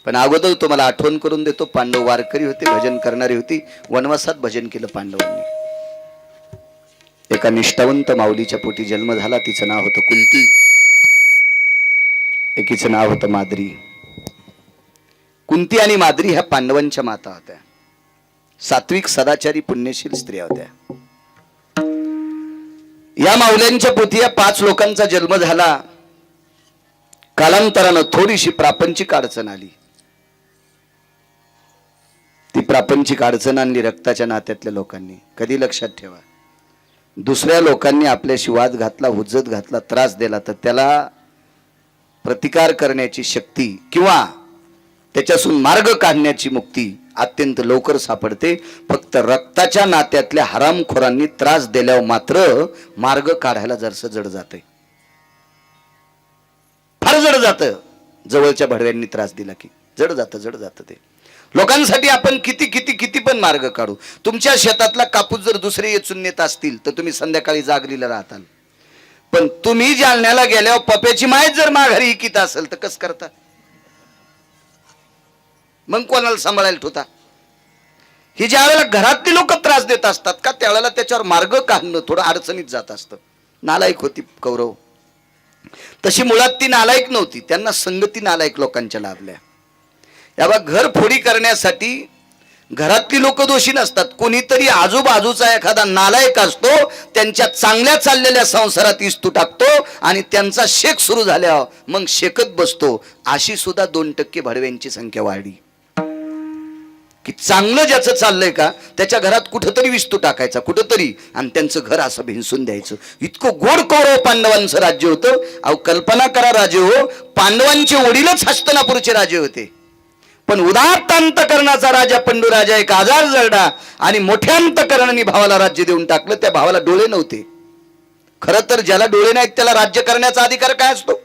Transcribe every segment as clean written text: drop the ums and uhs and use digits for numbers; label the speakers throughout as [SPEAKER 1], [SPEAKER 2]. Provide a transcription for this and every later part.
[SPEAKER 1] पण अगोदर तुम्हाला आठवण करून देतो, पांडव वारकरी होते, भजन करणारी होती. वनवासात भजन केलं पांडवांनी. एका निष्ठावंत माऊलीच्या पोटी जन्म झाला. तिचं नाव होतं कुंती, एकीचं नाव होतं माद्री. कुंती आणि माद्री ह्या पांडवांच्या माता होत्या. सात्विक सदाचारी पुण्यशील स्त्रिया होत्या. या माऊल्यांच्या पोटी या 5 लोकांचा जन्म झाला. कालांतरानं थोडीशी प्रापंचिक अडचण आली. ती प्रापंचिक अडचण आणली रक्ताच्या नात्यातल्या लोकांनी. कधी लक्षात ठेवा, दुसऱ्या लोकांनी आपल्याशी वाद घातला, हुज्जत घातला, त्रास दिला तर त्याला प्रतिकार करण्याची शक्ती किंवा त्याच्यातून मार्ग काढण्याची मुक्ती अत्यंत लवकर सापडते. फक्त रक्ताच्या नात्यातल्या हरामखोरांनी त्रास दिल्यावर मात्र मार्ग काढायला जरसं जड जाते, फार जड जातं. जवळच्या भडव्यांनी त्रास दिला की जड जातं ते. लोकांसाठी आपण किती किती किती पण मार्ग काढू. तुमच्या शेतातला कापूस जर दुसरे येचून नेत असतील तर तुम्ही संध्याकाळी जागलेला राहताल. पण तुम्ही जालन्याला गेल्यावर पप्याची माय जर माघारी इकित असेल तर कसं करता? मग कोणाला सांभाळायला ठेवता? ही ज्या वेळेला घरातली लोक त्रास देत असतात का त्यावेळेला त्याच्यावर मार्ग काढणं थोडं अडचणीत जात असतं. नालायक होती कौरव. तशी मुळात ती नालायक नव्हती, त्यांना संगती नालायक लोकांच्या लाभल्या. याबा घर फोडी करण्यासाठी घरातली लोक दोषी नसतात. कोणीतरी आजूबाजूचा एखादा नालायक असतो, त्यांच्या चांगल्या चाललेल्या संसारात इस्तू टाकतो आणि त्यांचा शेक सुरू झाल्यावर मग शेकत बसतो. अशी सुद्धा 2% भडव्यांची संख्या वाढली. की चांगलं ज्याचं चाललंय का त्याच्या घरात कुठंतरी विस्तू टाकायचा कुठंतरी आणि त्यांचं घर असं भिंसून द्यायचं. इतकं गोड कौरव पांडवांचं राज्य होतं. अहो कल्पना करा राजे हो, पांडवांचे वडीलच हस्तिनापूरचे राजे होते. पण उदात्त अंतकरणाचा राजा पंडू राजा एक आजार जळला आणि मोठ्या अंतकरणाने भावाला राज्य देऊन टाकलं. त्या भावाला डोळे नव्हते. खरं तर ज्याला डोळे नाहीत त्याला राज्य करण्याचा अधिकार काय असतो?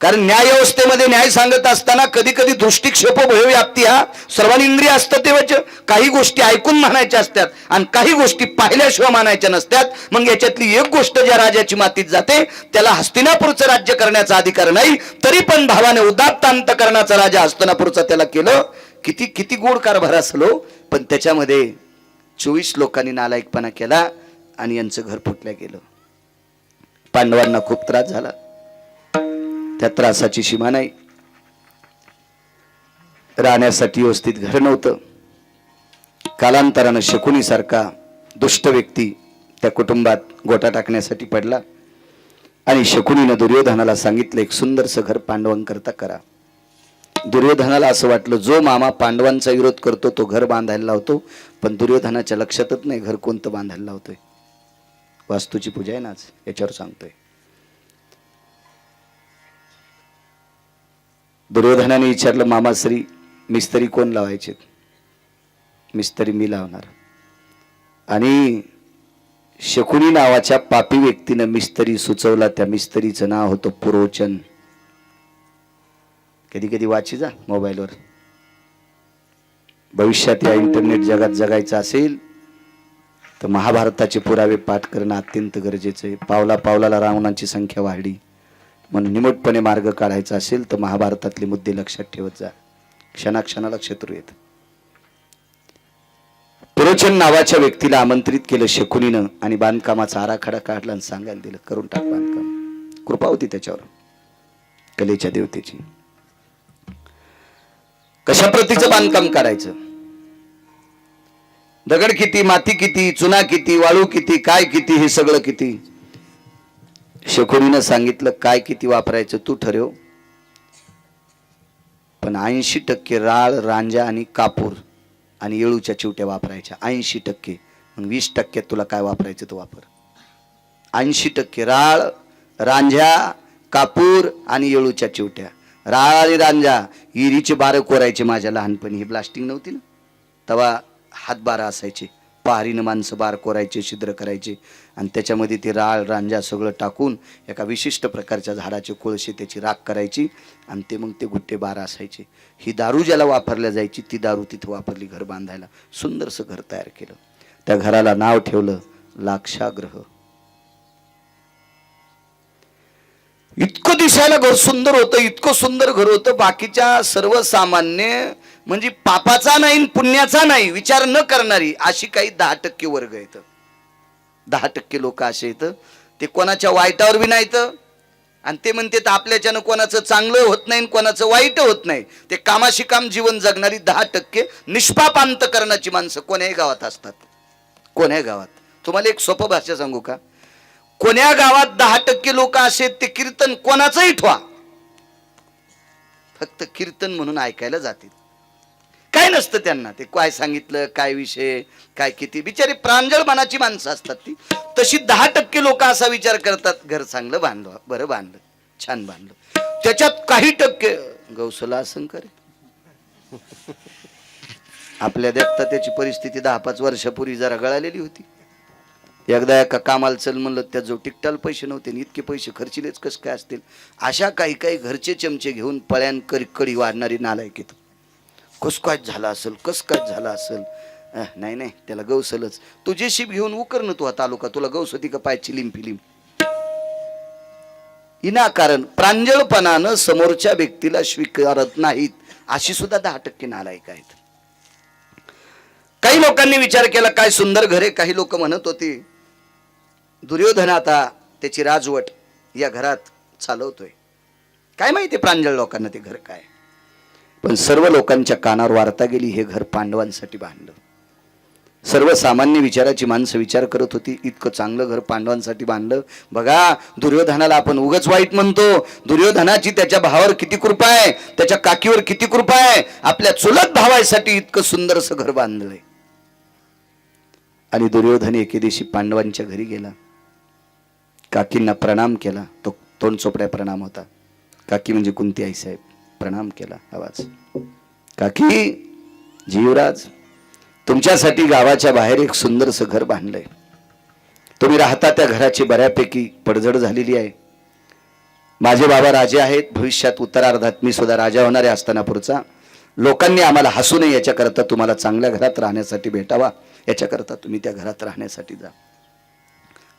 [SPEAKER 1] कारण न्याय व्यवस्थेमध्ये न्याय सांगत असताना कधी कधी दृष्टिक्षेप भयव्याप्ती हा सर्वांद्रिय असतं. तेव्हाच काही गोष्टी ऐकून म्हणायच्या असतात आणि काही गोष्टी पाहिल्याशिवाय मानायच्या नसतात. मग याच्यातली एक गोष्ट ज्या राजाची मातीत जाते त्याला हस्तिनापूरचं राज्य करण्याचा अधिकार नाही. तरी पण भावाने उदात्त अंतकरणाचा राजा हस्तिनापूरचा त्याला केलं. किती किती गोड कारभार असलो, पण त्याच्यामध्ये 24 लोकांनी नालायकपणा केला आणि यांचं घर फुटलं गेलं. पांडवांना खूप त्रास झाला. त्या त्रासाची सीमा नाही. राहण्यासाठी व्यवस्थित घर नव्हतं. कालांतरानं शकुनी सारखा दुष्ट व्यक्ती त्या कुटुंबात गोटा टाकण्यासाठी पडला आणि शकुनीनं दुर्योधनाला सांगितलं एक सुंदरसं घर पांडवांकरता करा. दुर्योधनाला असं वाटलं जो मामा पांडवांचा विरोध करतो तो घर बांधायला लावतो. पण दुर्योधनाच्या लक्षातच नाही घर कोणतं बांधायला लावतोय. वास्तूची पूजा आहे ना आज, याच्यावर सांगतोय. दुर्योधनाने विचारलं मामाश्री मिस्त्री कोण लावायचे? मिस्त्री मी लावणार. आणि शकुनी नावाच्या पापी व्यक्तीनं मिस्त्री सुचवला. त्या मिस्त्रीचं नाव होतं पुरोचन. कधी कधी वाची जा मोबाईलवर. भविष्यात या इंटरनेट जगात जगायचं असेल तर महाभारताचे पुरावे पाठ करणं अत्यंत गरजेचं आहे. पावला पावलाला रावणांची संख्या वाढली. म्हणून निमूटपणे मार्ग काढायचा असेल तर महाभारतातले मुद्दे लक्षात ठेवत जा. क्षणाक्षणाला शत्रू येत. पुरोचन नावाच्या व्यक्तीला आमंत्रित केलं शकुनीनं आणि बांधकामाचा आराखडा काढला आणि सांगायला दिलं करून टाक बांधकाम. कृपा होती त्याच्यावर कलेच्या देवतेची. कशा प्रतीचं बांधकाम काढायचं? दगड किती, माती किती, चुना किती, वाळू किती, काय किती, हे सगळं किती. शकुनीनं सांगितलं काय किती वापरायचं तू ठरव, पण 80% राळ, रांजा आणि कापूर आणि येळूच्या चिवट्या वापरायच्या. 80%. मग 20% तुला काय वापरायचं तो वापर. 80% राळ, रांजा, कापूर आणि येळूच्या चिवट्या. राळ आणि रांजा इरीचे बारं कोरायचे. माझ्या लहानपणी ही ब्लास्टिंग नव्हती ना, तेव्हा हातबारा असायचे. पहारीनं माणसं बार कोरायचे, छिद्र करायचे आणि त्याच्यामध्ये ते राळ रांजा सगळं टाकून एका विशिष्ट प्रकारच्या झाडाचे कोळसे त्याची राख करायची आणि ते मग ते गुट्टे बारा असायचे. ही दारू ज्याला वापरल्या जायची ती दारू तिथे वापरली घर बांधायला. सुंदरसं घर तयार केलं. त्या घराला नाव ठेवलं लाक्षागृह. इतकं दिसायला घर सुंदर होतं, इतकं सुंदर घर होतं, बाकीच्या सर्वसामान्य म्हणजे पापाचा नाही पुण्याचा नाही विचार न करणारी अशी काही 10% वर्ग येतं. 10% लोक असे येतं, ते कोणाच्या वाईटावर बी नाहीत आणि ते म्हणते तर आपल्याच्यानं कोणाचं चांगलं होत नाही कोणाचं वाईट होत नाही. ते कामाशी काम जीवन जगणारी 10% निष्पाप अंतकरणाची माणसं कोण्याही गावात असतात. कोण्या गावात तुम्हाला एक सोपं भाषा सांगू का, कोण्या गावात 10% लोक असे ते कीर्तन कोणाचंही ठेवा, फक्त कीर्तन म्हणून ऐकायला जातील. काय नसतं त्यांना, ते काय सांगितलं काय विषय काय किती, बिचारी प्रांजळ मनाची माणसं असतात ती. तशी 10% लोक असा विचार करतात, घर चांगलं बांधलं, बरं बांधलं, छान बांधलं. त्याच्यात काही टक्के गौसला असं करे. आपल्या देखता त्याची परिस्थिती 10-5 वर्षापूर्वी जरा गळालेली होती. एकदा एका कामाला चल म्हणलं, त्या जो टिकटाल पैसे नव्हते, इतके पैसे खर्चिलेच कस काय असतील. अशा काही काही घरचे चमचे घेऊन पळ्यान कडी वाढणारी नालायक येतो. कस काय झाला असेल, कस काय झाला असेल. नाही नाही त्याला गौसलच, तू जेसीबी घेऊन उकर ना, तू हा तालुका, तुला गौस होती का पाय चिलीम फिलीम. विनाकारण प्रांजळपणानं समोरच्या व्यक्तीला स्वीकारत नाहीत, अशी सुद्धा 10% नालायक आहेत. काही लोकांनी विचार केला काय सुंदर घरे. काही लोक म्हणत होते दुर्योधन आता त्याची राजवट या घरात चालवतोय. काय माहिती प्रांजळ लोकांना ते घर काय. पण सर्व लोकांच्या कानावर वार्ता गेली, हे घर पांडवांसाठी बांधलं. सर्वसामान्य विचाराची माणसं विचार करत होती, इतकं चांगलं घर पांडवांसाठी बांधलं. बघा दुर्योधनाला आपण उगाच वाईट म्हणतो, दुर्योधनाची त्याच्या भावावर किती कृपा आहे, त्याच्या काकीवर किती कृपा आहे. आपल्या चुलत भावासाठी इतकं सुंदरसं घर बांधलंय. आणि दुर्योधन एके दिवशी पांडवांच्या घरी गेला, काकींना प्रणाम केला. तो तोंड चोपड्या प्रणाम होता. काकी म्हणजे कुंती आई साहेब. प्रणाम केला आवाज, काकी जीवराज तुमच्यासाठी गावाच्या बाहेर एक सुंदरसं घर बांधलंय. तुम्ही राहता त्या घराची बऱ्यापैकी पडझड झालेली आहे. माझे बाबा राजे आहेत, भविष्यात उत्तरार्धात मी सुद्धा राजा होणार आहे हस्तिनापूरचा. लोकांनी आम्हाला हसू नये याच्याकरता तुम्हाला चांगल्या घरात राहण्यासाठी भेटावा याच्याकरता तुम्ही त्या घरात राहण्यासाठी जा.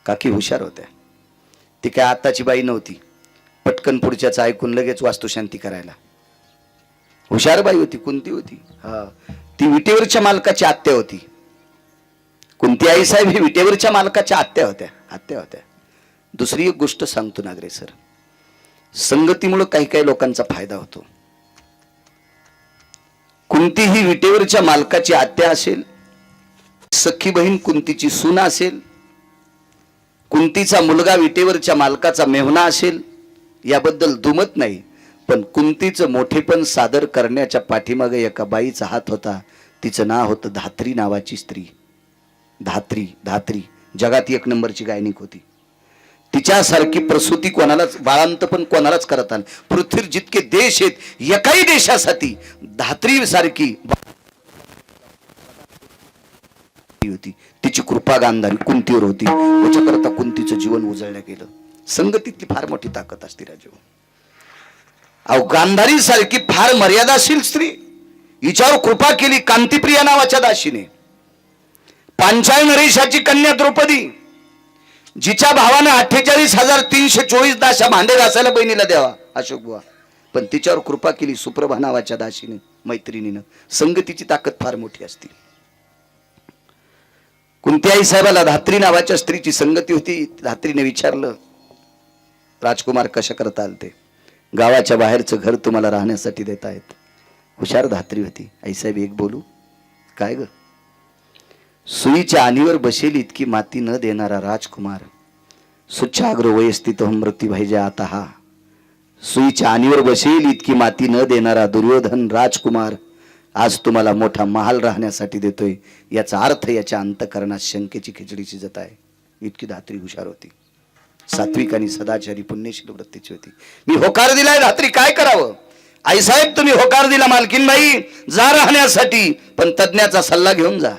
[SPEAKER 1] काकी हुशार होत्या, ती काय आत्ताची बाई नव्हती, पटकन पुढच्याच ऐकून लगेच वास्तुशांती करायला. हुशार बाई होती, कुंती होती. हा, ती विटेवरच्या मालकाची आत्या होती. कुंती आई साहेब ही विटेवरच्या मालकाच्या आत्या होत्या. दुसरी एक गोष्ट सांगतो नागरे सर, संगतीमुळे काही काही लोकांचा फायदा होतो. कुंती ही विटेवरच्या मालकाची आत्या असेल, सखी बहीण कुंतीची सून असेल, कुंतीचा मुलगा विटेवरच्या मालकाचा मेहुणा असेल, याबद्दल दुमत नाही. पण कुंतीचं मोठेपण सादर करण्याच्या पाठीमागे एका बाईचा हात होता. तिचं नाव होतं धात्री नावाची स्त्री. धात्री जगात 1 नंबरची गायनिक होती. तिच्यासारखी प्रसूती कोणालाच, बाळांत पण कोणालाच करत आलं. पृथ्वीवर जितके देश आहेत, एकाही देशासाठी धात्री सारखी होती. तिची कृपा गांधारी कुंतीवर होती. त्याच्याकरता कुंतीचं जीवन उजळलं गेलं. संगतीतली फार मोठी ताकद असते राजू. अहो गांधारी सारखी फार मर्यादाशील स्त्री, हिच्यावर कृपा केली कांतीप्रिया नावाच्या दासीने. पांचाळ नरेशाची कन्या द्रौपदी, जिच्या भावाने 48,324 दाशा भांडे घासायला बहिणीला द्यावा अशोक बुवा, पण तिच्यावर कृपा केली सुप्रभा नावाच्या दासीने, मैत्रिणीनं. संगतीची ताकद फार मोठी असते. कुंती साहेबाला धात्री नावाच्या स्त्रीची संगती होती. धात्रीने विचारलं, राजकुमार कशा करता आल ते, गावाच्या बाहेरचं घर तुम्हाला राहण्यासाठी देत आहेत. हुशार धात्री होती. आईसाहेब एक बोलू काय ग, सुईच्या आणीवर बसेल इतकी माती न देणारा राजकुमार, सुच्छाग्र वयस्थित मृत्यू भाईजा आता हा. सुईच्या आणीवर बसेल इतकी माती न देणारा दुर्योधन राजकुमार आज तुम्हाला मोठा महाल राहण्यासाठी देतोय. याचा अर्थ याच्या अंतकरणात शंकेची खिचडी शिजत आहे. इतकी धात्री हुशार होती. सात्विक आणि सदाचारी पुण्यशील वृत्तीची होती. मी होकार दिलाय धात्री, काय करावं. आई साहेब तुम्ही होकार दिला मालकीनबाई जा राहण्यासाठी, पण तज्ञाचा सल्ला घेऊन जा.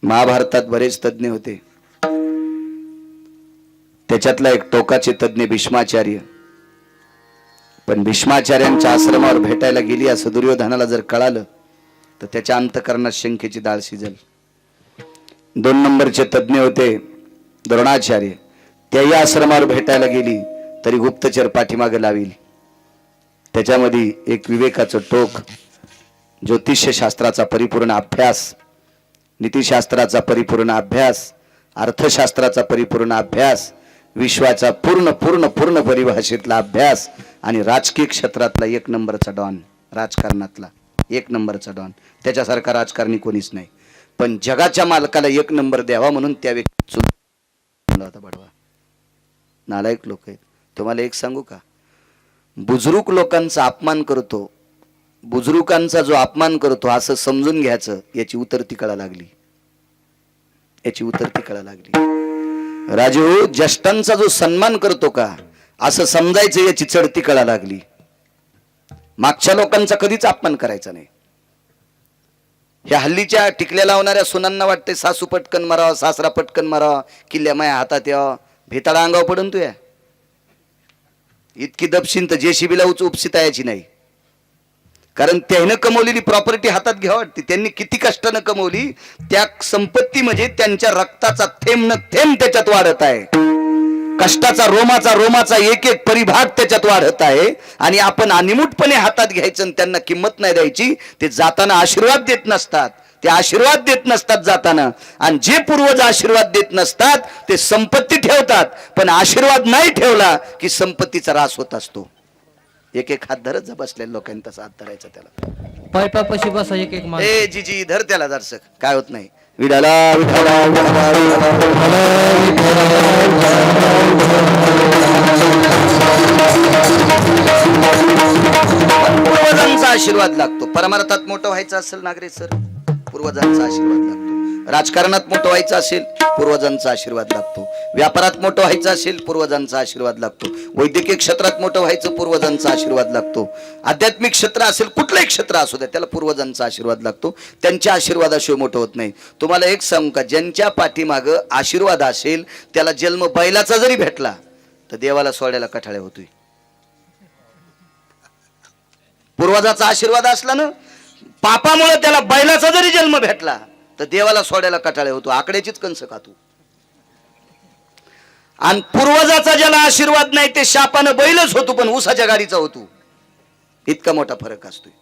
[SPEAKER 1] महाभारतात बरेच तज्ञ होते, त्याच्यातला एक टोकाचे तज्ञ भीष्माचार्य. पण भीष्माचार्यांच्या आश्रमावर भेटायला गेली असं दुर्योधनाला जर कळालं तर त्याच्या अंतकरणात शंकेची डाळ शिजल. 2 नंबरचे तज्ञ होते द्रोणाचार्य. त्याही आश्रमावर भेटायला गेली तरी गुप्तचर पाठीमागे लावील. त्याच्यामध्ये एक विवेकाचं टोक, ज्योतिष्य शास्त्राचा परिपूर्ण अभ्यास, नीतिशास्त्राचा परिपूर्ण अभ्यास, अर्थशास्त्राचा परिपूर्ण अभ्यास, विश्वाचा पूर्ण पूर्ण पूर्ण परिभाषेतला अभ्यास आणि राजकीय क्षेत्रातला एक नंबरचा डॉन, राजकारणातला एक नंबरचा डॉन. त्याच्यासारखा राजकारणी कोणीच नाही. पण जगाच्या मालकाला एक नंबर द्यावा म्हणून त्या व्यक्ती होता बडवा. नालायक लोक आहेत. तुम्हाला एक सांगू का, बुजुर्ग लोकांचा अपमान करतो, बुजुर्गांचा जो अपमान करतो असं समजून घ्यायचं, याची उतरती कळा लागली, याची उतरती कळा लागली. राजू ज्येष्ठांचा जो सन्मान करतो का असं समजायचं, याची चढती कळा लागली. मागच्या लोकांचा कधीच अपमान करायचा नाही. ह्या हल्लीच्या टिकल्या लावणाऱ्या सुनांना वाटते सासू पटकन मारावं, सासरा पटकन मारावा, किल्ल्या माया हातात यावं, भेताळा अंगावर पडून तू या. इतकी दपशीन तर जेसीबीला उपसिता याची नाही. कारण त्यानं कमवलेली प्रॉपर्टी हातात घ्यावं वाटते. त्यांनी किती कष्टानं कमवली, त्या संपत्ती म्हणजे त्यांच्या रक्ताचा थेंब न थेंब त्याच्यात वाढत आहे. कष्टाचा रोमाचा एक एक परिभाग त्याच्यात वाढत आहे. आणि आपण अनिमुटपणे हातात घ्यायचं आणि त्यांना किंमत नाही द्यायची. ते जाताना आशीर्वाद देत नसतात, ते आशीर्वाद देत नसतात जाताना. आणि जे पूर्वज आशीर्वाद देत नसतात ते संपत्ती ठेवतात, पण आशीर्वाद नाही ठेवला की संपत्तीचा ऱ्हास होत असतो. एक एक हात धरत जा बसलेल्या लोकांनी तसा हात धरायचा त्याला.
[SPEAKER 2] पायपापाशी बसा एक एक माणूस.
[SPEAKER 1] ए जीजी धर त्याला दर्शक, काय होत नाही. विठाला विठाला पूर्वजांचा आशीर्वाद लागतो. परमार्थात मोठं व्हायचं असेल नागरे सर, पूर्वजांचा आशीर्वाद लागतो. राजकारणात मोठं व्हायचं असेल, पूर्वजांचा आशीर्वाद लागतो. व्यापारात मोठं व्हायचं असेल, पूर्वजांचा आशीर्वाद लागतो. वैद्यकीय क्षेत्रात मोठं व्हायचं, पूर्वजांचा आशीर्वाद लागतो. आध्यात्मिक क्षेत्र असेल, कुठलंही क्षेत्र असू द्या, त्याला पूर्वजांचा आशीर्वाद लागतो. त्यांच्या आशीर्वादाशिवाय मोठं होत नाही. तुम्हाला एक सांगू का, ज्यांच्या पाठीमागं आशीर्वाद असेल त्याला जन्म बैलाचा जरी भेटला तर देवाला सोडायला कठाळे होतोय. पूर्वजाचा आशीर्वाद असला ना, पापामुळे त्याला बैलाचा जरी जन्म भेटला तर देवाला सोडायला कटाळे होतो. आकड्याचीच कंस खातो. आणि पूर्वजाचा ज्याला आशीर्वाद नाही ते शापानं बैलच होतो, पण उसाच्या गाडीचा होतो. इतका मोठा फरक असतोय.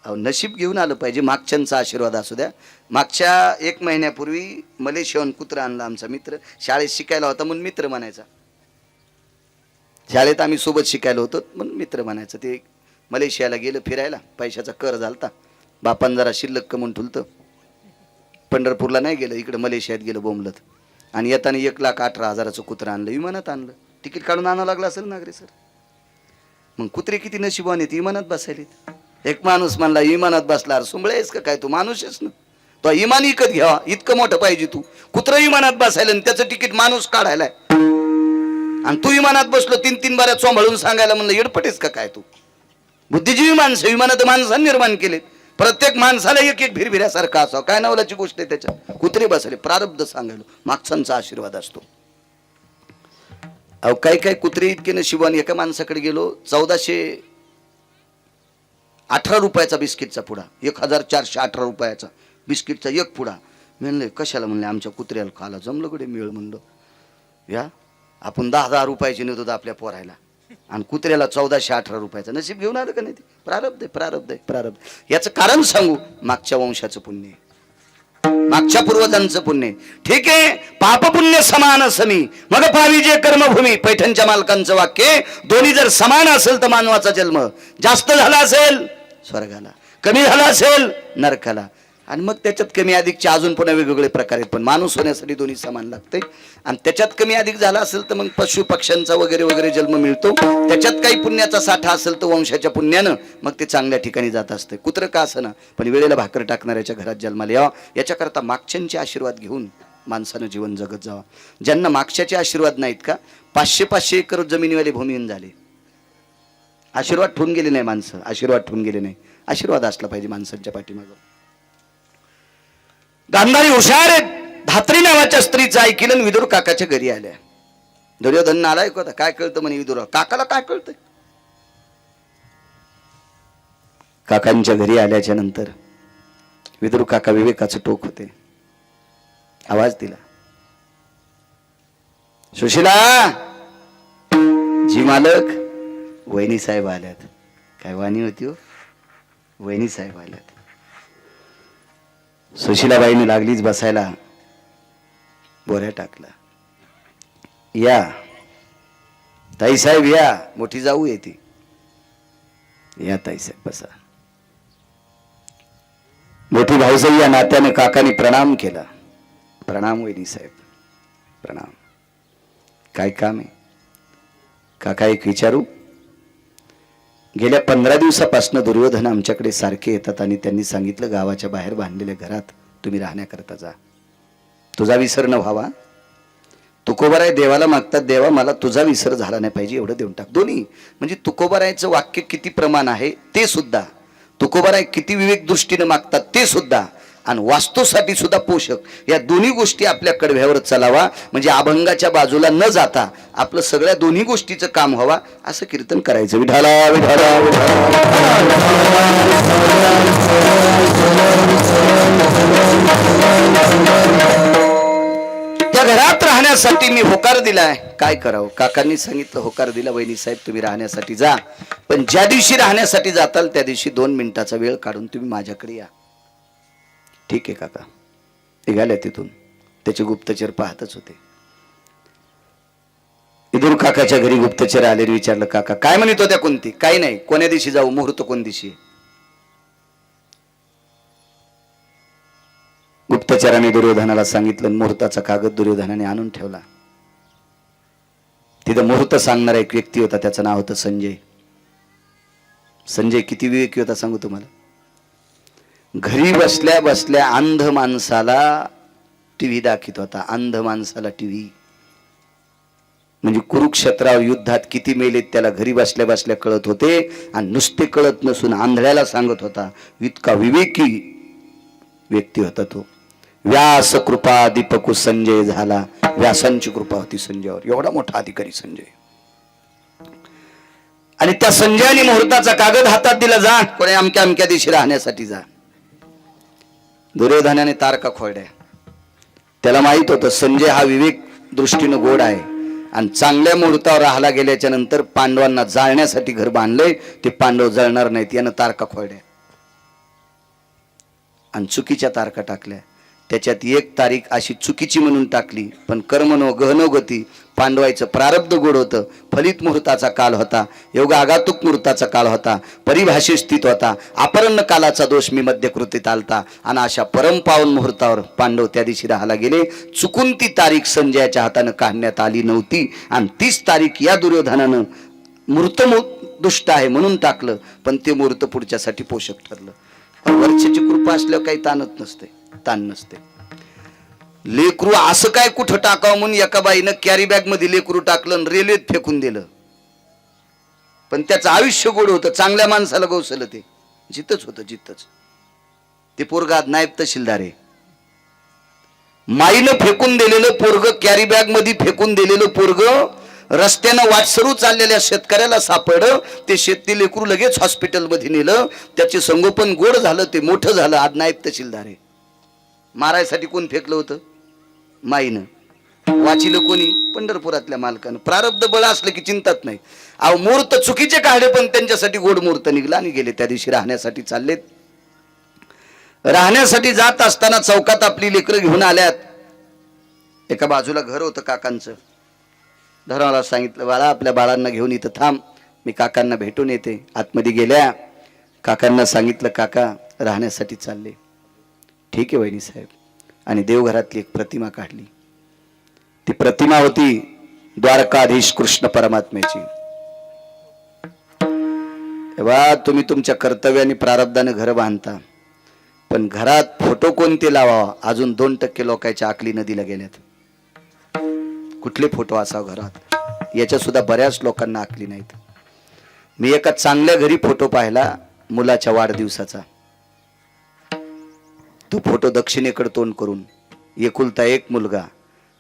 [SPEAKER 1] अहो नशीब घेऊन आलं पाहिजे. मागच्यांचा आशीर्वाद असू द्या. मागच्या 1 महिन्यापूर्वी मलेशियाहून कुत्रा आणला आमचा मित्र. शाळेत शिकायला होता म्हणून मित्र म्हणायचा. शाळेत आम्ही सोबत शिकायला होतो म्हणून मित्र म्हणायचं. ते मलेशियाला गेलं फिरायला, पैशाचा कर झालता. बापान जरा शिल्लक कमवून ठुलतं. पंढरपूरला नाही गेलं, इकडे मलेशियात गेलं बोंबलत. आणि येताना 1,18,000चं कुत्रं आणलं. विमानात आणलं. तिकीट काढून आणावं लागलं असेल नागरे सर. मग कुत्रे किती नशिबाने आहेत, विमानात बसायलेत. एक माणूस म्हणला, विमानात बसला. सुंबळे आहेस का काय तू, माणूसच ना तो. विमान विकत घ्यावा इतकं मोठं पाहिजे तू. कुत्रं विमानात बसायला आणि त्याचं तिकीट माणूस काढायलाय. आणि तू विमानात बसलो 3-3 बाऱ्या चोंभाळून सांगायला म्हणलं येडपटेस का काय तू. बुद्धिजीवी माणसं विमानात माणसाने निर्माण केले. प्रत्येक माणसाला एक एक भिरभिऱ्यासारखा असावं, काय नवलाची गोष्ट आहे त्याच्यात. कुत्रे बसले, प्रारब्ध सांगायला मागचांचा आशीर्वाद असतो. अहो काय कुत्रे इतके नशिबाने. एका माणसाकडे गेलो, 1418 रुपयाचा बिस्किटचा पुडा, 1418 रुपयाचा बिस्किटचा एक पुडा. म्हणले कशाला, म्हणले आमच्या कुत्र्याला खाला जमलं कडे मिळ. म्हणलं या आपण 10,000 रुपयाचे नेतो आपल्या पोरायला, आणि कुत्र्याला 1418 रुपयाचा. नशीब घेऊन आलं का नाही ते. प्रारब्ध आहे, प्रारब्ध आहे, प्रारब्ध. याचं कारण सांगू, मागच्या वंशाचं पुण्य, मागच्या पूर्वजांचं पुण्य. ठीक आहे, पाप पुण्य समान समी मग पावी जे कर्मभूमी. पैठणच्या मालकांचं वाक्य. दोन्ही जर समान असेल तर मानवाचा जन्म जास्त झाला असेल स्वर्गाला, कमी झाला असेल नरकाला. आणि मग त्याच्यात कमी अधिकचे अजून पुन्हा वेगवेगळे प्रकार आहेत. पण माणूस होण्यासाठी दोन्ही समान लागते. आणि त्याच्यात कमी अधिक झाला असेल तर मग पशु पक्ष्यांचा वगैरे वगैरे जन्म मिळतो. त्याच्यात काही पुण्याचा साठा असेल तर वंशाच्या पुण्यानं मग ते चांगल्या ठिकाणी जात असते. कुत्र का असं ना, पण वेळेला भाकर टाकणाऱ्याच्या घरात जन्माला यावं, याच्याकरता मागच्यांचे आशीर्वाद घेऊन माणसानं जीवन जगत जावं. ज्यांना मागच्याचे आशीर्वाद नाहीत का, 500-500 एकर जमिनीवाले भूमिहीन झाले. आशीर्वाद ठेवून गेले नाही माणसं, आशीर्वाद ठेवून गेले नाही. आशीर्वाद असला पाहिजे माणसांच्या पाठीमागं. गांधारी हुशार आहेत. धात्री नावाच्या स्त्रीचं ऐकलं, विदुर काकाच्या घरी आल्या. दुर्योधन आलाय का, काय कळतं म्हणे विदुर. काकाला काय कळतंय. काकांच्या घरी आल्याच्या नंतर विदुर काका विवेकाचं टोक होते. आवाज दिला, सुशिला, जी मालक, वहिनी साहेब आल्यात. काय वाणी होती हो, वहिनी साहेब आल्यात. सुशिलाबाईने लागलीच बसायला, बोऱ्या टाकला. या ताईसाहेब या, मोठी जाऊ येते. या ताईसाहेब बसा. मोठी भाऊसाहेब या नात्याने काकाने प्रणाम केला. प्रणाम वहिनी साहेब, प्रणाम. काय काम आहे काका, एक विचारू? गेल्या 15 दिवसापासून दुर्योधन आमच्याकडे सारखे येतात आणि त्यांनी सांगितलं गावाच्या बाहेर बांधलेल्या घरात तुम्ही राहण्याकरता जा. तुझा विसर न व्हावा. तुकोबाराय देवाला मागतात, देवा मला तुझा विसर झाला नाही पाहिजे एवढं देऊन टाक. दोन्ही म्हणजे तुकोबारायचं वाक्य किती प्रमाण आहे ते सुद्धा, तुकोबाराय किती विवेक दृष्टीने मागतात ते सुद्धा, आणि वास्तूसाठी सुद्धा पोषक, या दोन्ही गोष्टी आपल्या कडव्यावर चलावा. म्हणजे अभंगाच्या बाजूला न जाता आपलं सगळ्या दोन्ही गोष्टीचं काम व्हावा असं कीर्तन करायचं. विठाला विठाला त्या घरात राहण्यासाठी मी होकार दिलाय. काय करावं? काकांनी सांगितलं होकार दिला, वहिनी साहेब तुम्ही राहण्यासाठी जा, पण ज्या दिवशी राहण्यासाठी जाताल त्या दिवशी 2 मिनिटाचा वेळ काढून तुम्ही माझ्याकडे या. ठीक आहे काका. निघाल्या तिथून. त्याचे गुप्तचर पाहतच होते. इदूर काकाच्या घरी गुप्तचर आले. विचारलं काका काय म्हणत होत्या? कोणती? काही नाही. कोण्या दिवशी जाऊ? मुहूर्त कोण दिवशी? गुप्तचराने दुर्योधनाला सांगितलं. मुहूर्ताचा कागद दुर्योधनाने आणून ठेवला. तिथं मुहूर्त सांगणारा एक व्यक्ती होता, त्याचं नाव होतं संजय. संजय किती विवेकी होता सांगू तुम्हाला. घरी बसल्या बसल्या अंध माणसाला टीव्ही दाखवत होता. अंध माणसाला टीव्ही म्हणजे कुरुक्षेत्रावर युद्धात किती मेलेत त्याला घरी बसल्या बसल्या कळत होते, आणि नुसते कळत नसून आंधळ्याला सांगत होता. इतका विवेकी व्यक्ती होता तो. व्यास कृपा दीपकु संजय झाला. व्यासांची कृपा होती संजयावर. एवढा मोठा अधिकारी संजय. आणि त्या संजयाने मुहूर्ताचा कागद हातात दिला. जा कोणी अमक्या अमक्या दिवशी राहण्यासाठी जा. दुर्योधनाने तारका खोडल्या. त्याला माहित होतं संजय हा विवेक दृष्टीनं गोड आहे, आणि चांगल्या मुहूर्तावर राहायला गेल्याच्या नंतर पांडवांना जाळण्यासाठी घर बांधलंय, ते पांडव जळणार नाहीत. यानं तारका खोडल्या आणि चुकीच्या तारखा टाकल्या. त्याच्यात एक तारीख अशी चुकीची म्हणून टाकली, पण कर्मनो गहनो गती, पांडवायचं प्रारब्ध गोड होतं. फलित मुहूर्ताचा काल होता, योग आगातुक मुहूर्ताचा काळ होता, परिभाषेत स्थित होता. अपरन्न कालाचा दोष मी मध्यकृतीत आलता, आणि अशा परमपावन मुहूर्तावर पांडव त्या दिवशी राहायला गेले. चुकून ती तारीख संजयाच्या हातानं काढण्यात आली नव्हती, आणि 30 तारीख या दुर्योधनानं मुहूर्त दुष्ट आहे म्हणून टाकलं, पण ते मुहूर्त पुढच्यासाठी पोषक ठरलं. वरच्याची कृपा असल्यावर काही ताणत नसते, ताण नसते. लेकरू असं काय कुठं टाकावं म्हणून एका बाईनं कॅरी बॅग मध्ये लेकरू टाकलं आणि रेल्वेत फेकून दिलं, पण त्याचं आयुष्य गोड होतं. चांगल्या माणसाला गवसलं ते जिथंच होतं, जिथंच. ते पोरगात नायब तहसीलदार आहे. माईनं फेकून दिलेलं पोरग, कॅरी बॅग मध्ये फेकून दिलेलं पोरग रस्त्यानं वाटसरू चाललेल्या शेतकऱ्याला सापडलं. ते शेती लेकरू लगेच हॉस्पिटलमध्ये नेलं. त्याचे संगोपन गोड झालं, ते मोठं झालं. आज नायब तहसीलदार आहे. मारायसाठी कोण फेकलं होतं? माईनं. वाचिलं कोणी? पंढरपुरातल्या मालकानं. प्रारब्ध बळ असलं की चिंतात नाही. अहो मुहूर्त चुकीचे काढले, पण त्यांच्यासाठी गोड मुहूर्त निघला आणि गेले. त्या दिवशी राहण्यासाठी चाललेत. राहण्यासाठी जात असताना चौकात आपली लेकरं घेऊन आल्यात. एका बाजूला घर होतं काकांचं. धर्माला सांगितलं बाळा आपल्या बाळांना घेऊन इथं थांब, मी काकांना भेटून येते. आतमध्ये गेल्या. काकांना सांगितलं काका राहण्यासाठी चालले. ठीक आहे वहिनी साहेब. आणि देवघरातली एक प्रतिमा काढली. ती प्रतिमा होती द्वारकाधीश कृष्ण परमात्म्याची. तेव्हा तुम्ही तुमच्या कर्तव्याने प्रारब्धाने घर बांधता, पण घरात फोटो कोणते लावावा अजून 2% लोकांच्या आकली नदीला गेल्यात. कुठले फोटो असावं घरात याच्या सुद्धा बऱ्याच लोकांना आकली नाहीत. मी एका चांगल्या घरी फोटो पाहिला मुलाच्या वाढदिवसाचा. तो फोटो दक्षिणेकडे तोंड करून, एकुलता एक मुलगा,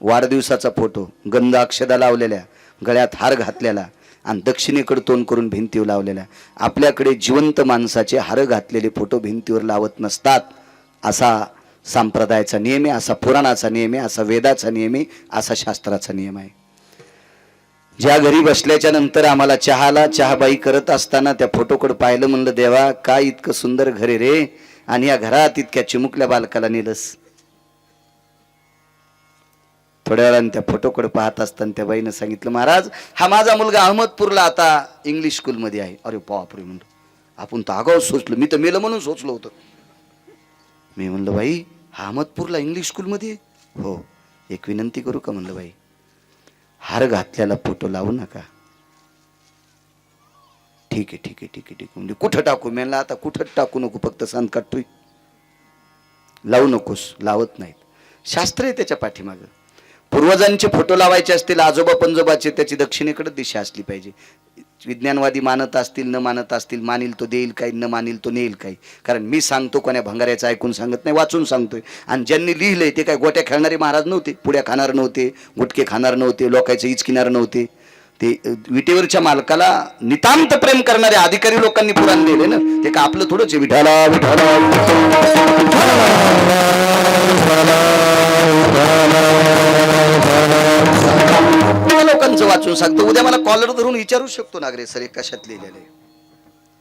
[SPEAKER 1] वाढदिवसाचा फोटो, गंध अक्षदा लावलेल्या, गळ्यात हार घातलेला आणि दक्षिणेकडे तोंड करून भिंतीवर लावलेल्या. आपल्याकडे जिवंत माणसाचे हार घातलेले फोटो भिंतीवर लावत नसतात. असा संप्रदायाचा नियम आहे, असा पुराणाचा नियम आहे, असा वेदाचा नियम आहे, असा शास्त्राचा नियम आहे. ज्या घरी बसल्याच्या नंतर आम्हाला चहाबाई करत असताना त्या फोटोकडे पाहिलं, म्हणलं देवा काय इतकं सुंदर घर आहे रे, आणि या घरात इतक्या चिमुकल्या बालकाला नेलंस. थोड्या वेळाने त्या फोटोकडे पाहत असताना त्या बाईनं सांगितलं, महाराज हा माझा मुलगा अहमदपूरला आता इंग्लिश स्कूलमध्ये आहे. अरे बापरे म्हणलं, आपण तर आगाऊ सोचलो, मी तर मेलं म्हणून सोचलो होतं. मी म्हणलं बाई हा अहमदपूरला इंग्लिश स्कूलमध्ये? हो. एक विनंती करू का म्हणलं बाई, हार घातल्याला फोटो लावू नका. ठीक आहे ठीक आहे ठीक आहे ठीक आहे म्हणजे कुठं टाकू? मी आता कुठंच टाकू नको, फक्त सांग काटतोय, लावू नकोस. लावत नाहीत, शास्त्र आहे त्याच्या पाठीमागं. पूर्वजांचे फोटो लावायचे असतील, आजोबा पंजोबाचे, त्याची दक्षिणेकडे दिशा असली पाहिजे. विज्ञानवादी मानत असतील, न मानत असतील, मानील तो देईल काही, न मानील तो नेईल काही. कारण मी सांगतो कोण्या भंगाऱ्याचं ऐकून सांगत नाही, वाचून सांगतोय. आणि ज्यांनी लिहिलंय ते काय गोट्या खेळणारे महाराज नव्हते, पुड्या खाणार नव्हते, गुटके खाणार नव्हते, लोकांचे इचकिनार नव्हते. ते विटेवरच्या मालकाला नितांत प्रेम करणाऱ्या अधिकारी लोकांनी पुराण लिहिले ना, ते का आपलं थोडंच आहे. विठाला विठाला लोकांचं वाचून सांगतो. उद्या मला कॉलर धरून विचारू शकतो नागरे सर हे कशात लिहिलेलं आहे.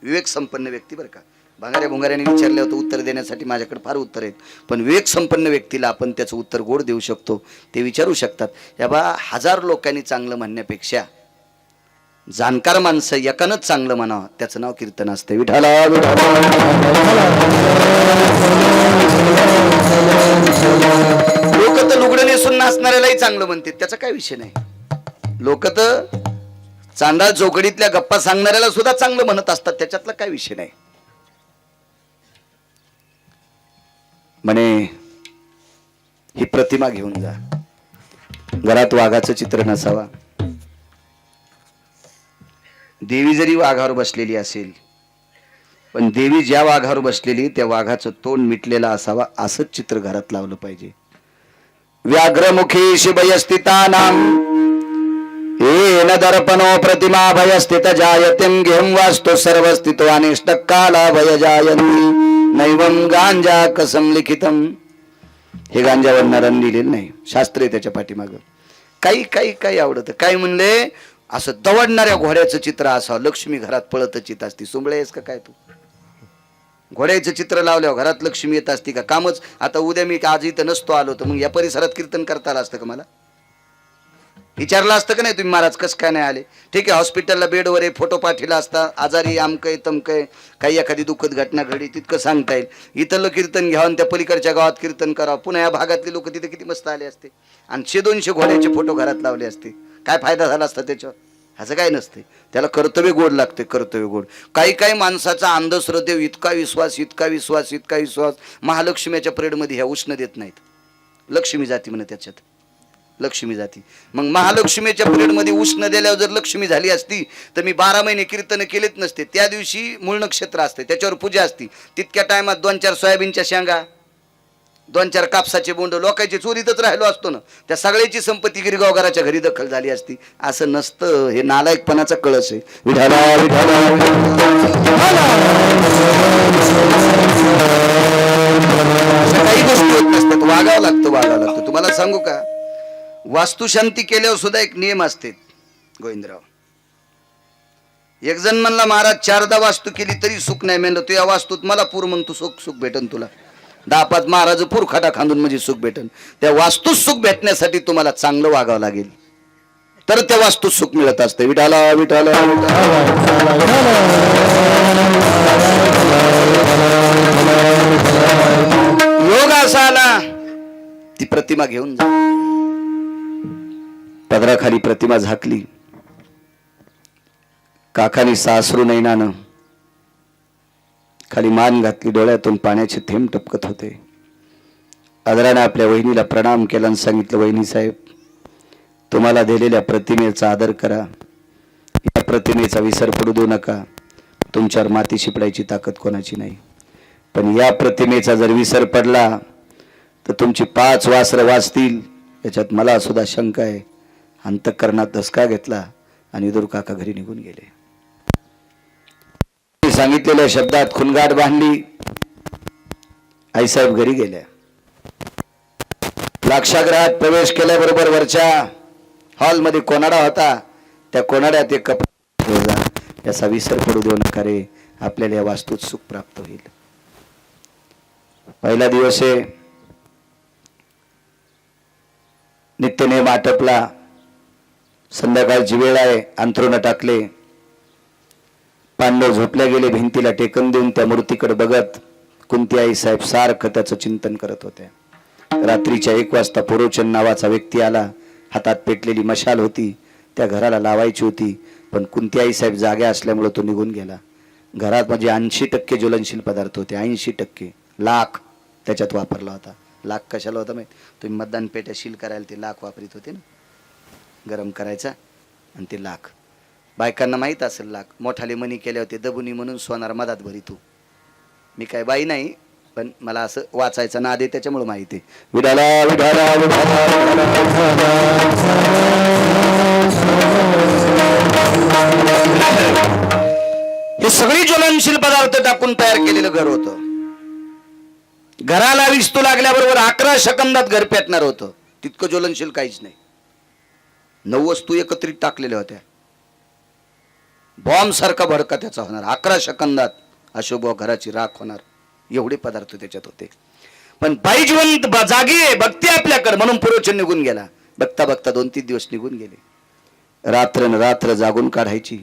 [SPEAKER 1] विवेक संपन्न व्यक्ती बरं का. भांगाऱ्या भुंगाऱ्याने विचारलं होतं उत्तर देण्यासाठी माझ्याकडे फार उत्तर आहेत, पण विवेक संपन्न व्यक्तीला आपण त्याचं उत्तर गोड देऊ शकतो. ते विचारू शकतात. या बा हजार लोकांनी चांगलं म्हणण्यापेक्षा जाणकार माणसं एकानंच चांगलं म्हणावं, त्याचं नाव कीर्तन असतं. विठाला लोक तर लुगडं नेसून नाचणाऱ्यालाही चांगलं म्हणतात, त्याचा काय विषय नाही. लोक तर चांडाळ चौकडीतल्या गप्पा सांगणाऱ्याला सुद्धा चांगलं म्हणत असतात, त्याच्यातला काय विषय नाही. म्हणे ही प्रतिमा घेऊन जा, घरात वाघाचं चित्र नसावा. देवी जरी वाघावर बसलेली असेल, पण देवी ज्या वाघावर बसलेली त्या वाघाचं तोंड मिटलेलं असावा, असंच चित्र घरात लावलं पाहिजे. व्याघ्रमुखी शिभयस्थितानां येन दर्पणो प्रतिमा भयस्थित जायतिं घेम वास्तु सर्वस्थितो अनिष्टकाला भय जायन्ति नैवं गांजा कसम लिखितम. हे गांजावर नरन लिहिलेलं नाही, शास्त्र आहे त्याच्या पाठीमागं. काही काही काही आवडतं. काय म्हणले, असं दवडणाऱ्या घोड्याचं चित्र असावं, लक्ष्मी घरात पळतच येत असती. सुंबळे आहेस का काय तू? घोड्याचं चित्र लावल्यावर घरात लक्ष्मी येत असती का? कामच. आता उद्या मी आज इथं नसतो आलो तर मग या परिसरात कीर्तन करता आलं असतं का? मला विचारलं असतं का नाही तुम्ही महाराज कसं काय नाही आले? ठीक आहे, हॉस्पिटलला बेडवर आहे, फोटो पाठीला असता, आजारी आमकय तमकय, काही एखादी दुःखद घटना घडी तितकं सांगता येईल. इथलं कीर्तन घ्यावं त्या पलीकडच्या गावात कीर्तन करावं. पुन्हा या भागातले लोक तिथे किती मस्त आले असते आणि 100-200 घोड्याचे फोटो घरात लावले असते. काय फायदा झाला असता त्याच्यावर? असं काय नसते. त्याला कर्तव्य गोड लागते, कर्तव्य गोड. काही काही माणसाचा अंधश्रद्धेव इतका विश्वास, इतका विश्वास, इतका विश्वास, महालक्ष्मीच्या परेडमध्ये ह्या उष्ण देत नाहीत. लक्ष्मी जाती म्हणे त्याच्यात, लक्ष्मी जाती. मग महालक्ष्मीच्या पिरियडमध्ये उष्ण दिल्यावर जर लक्ष्मी झाली असती तर मी 12 महिने कीर्तन केलेच नसते. त्या दिवशी मूळ नक्षत्र असते, त्याच्यावर पूजा असती. तितक्या टायमात 2-4 सोयाबीनच्या शेंगा, 2-4 कापसाचे बोंड लोकांची चोरीतच राहिलो असतो ना. त्या सगळ्याची संपत्ती गिरगावकराच्या घरी दखल झाली असती. असं नसतं. हे नालायकपणाचा कळस आहे. विठाला विठाला काही गोष्टी होत नसतात. वागावं लागतं, वागावं लागतं. तुम्हाला सांगू का, वास्तुशांती केल्यावर सुद्धा एक नियम असते गोविंदराव. एक जण म्हणला महाराज 4दा वास्तू केली तरी सुख नाही. म्हणलं तू या वास्तूत मला पूर मग तू सुख भेटन तुला. 10-5 महाराज पूर खाटा खांदून म्हणजे सुख भेटन. त्या वास्तूत सुख भेटण्यासाठी तुम्हाला चांगलं वागावं लागेल, तर त्या वास्तूत सुख मिळत असते. विठाला विठाला योग असा आला, ती प्रतिमा घेऊन जा. पदराखाली प्रतिमा झाकली. काकानी सासरू नैनानं खाली मान घातली, डोळ्यातून पाण्याचे थेंब टपकत होते. आदराने आपल्या वहिनीला प्रणाम केला आणि सांगितलं, वहिनी साहेब तुम्हाला दिलेल्या प्रतिमेचा आदर करा, या प्रतिमेचा विसर पडू देऊ नका. तुमच्यावर माती शिपडायची ताकद कोणाची नाही, पण या प्रतिमेचा जर विसर पडला तर तुमची 5 वासरं वाचतील याच्यात मला सुद्धा शंका आहे. अंतःकरणात धसका घेतला आणि विदुर काका घरी निघून गेले. सांगितलेल्या शब्दात खुणगाठ बांधली. आईसाहेब घरी गेल्या. लाक्षागृहात प्रवेश केल्याबरोबर वरच्या हॉलमध्ये कोणाडा होता. त्या कोणाड्यात एक कपडा याचा विसर पडू देऊ नका रे. आपल्याला या वास्तूत सुख प्राप्त होईल. पहिला दिवस आहे, नित्यनेम आटपला, संध्याकाळची वेळ आहे, अंथरुण टाकले, पांडव झोपल्या गेले. भिंतीला टेकन देऊन त्या मूर्तीकडे बघत कुंती आई साहेब सारखं त्याचं चिंतन करत होत्या. रात्रीच्या 1 वाजता पुरोचन नावाचा व्यक्ती आला. हातात पेटलेली मशाल होती, त्या घराला लावायची होती, पण कुंती आई साहेब जाग्या असल्यामुळे तो निघून गेला. घरात म्हणजे 80% ज्वलनशील पदार्थ होते. 80% लाख त्याच्यात वापरला होता. लाख कशाला होता माहिती? तुम्ही मतदान पेट्या सील करायला ते लाख वापरीत होते ना, गरम करायचा आणि ते लाख. बायकांना माहीत असेल लाख. मोठाले मनी केले होते दबुनी म्हणून सोनार मधात भरितो. मी काय बाई नाही, पण मला असं वाचायचं नाद आहे त्याच्यामुळे माहिती आहे. विडाला विडाला हे सगळी ज्वलनशील पदार्थ टाकून तयार केलेलं घर होतं. घराला विस्तू लागल्याबरोबर 11 सेकंदात घर पेटणार होतं. तितकं ज्वलनशील काहीच नाही. 9 वस्तू एकत्रित टाकलेल्या होत्या. बॉम्ब सारखा भडका त्याचा होणार. 11 सेकंदात अशुभ घराची राख होणार. एवढे पदार्थ त्याच्यात होते. पण बाई जिवंत जागी आहे, बघते आपल्याकडे म्हणून पुरोचन निघून गेला. बघता बघता 2-3 दिवस निघून गेले. रात्र जागून काढायची.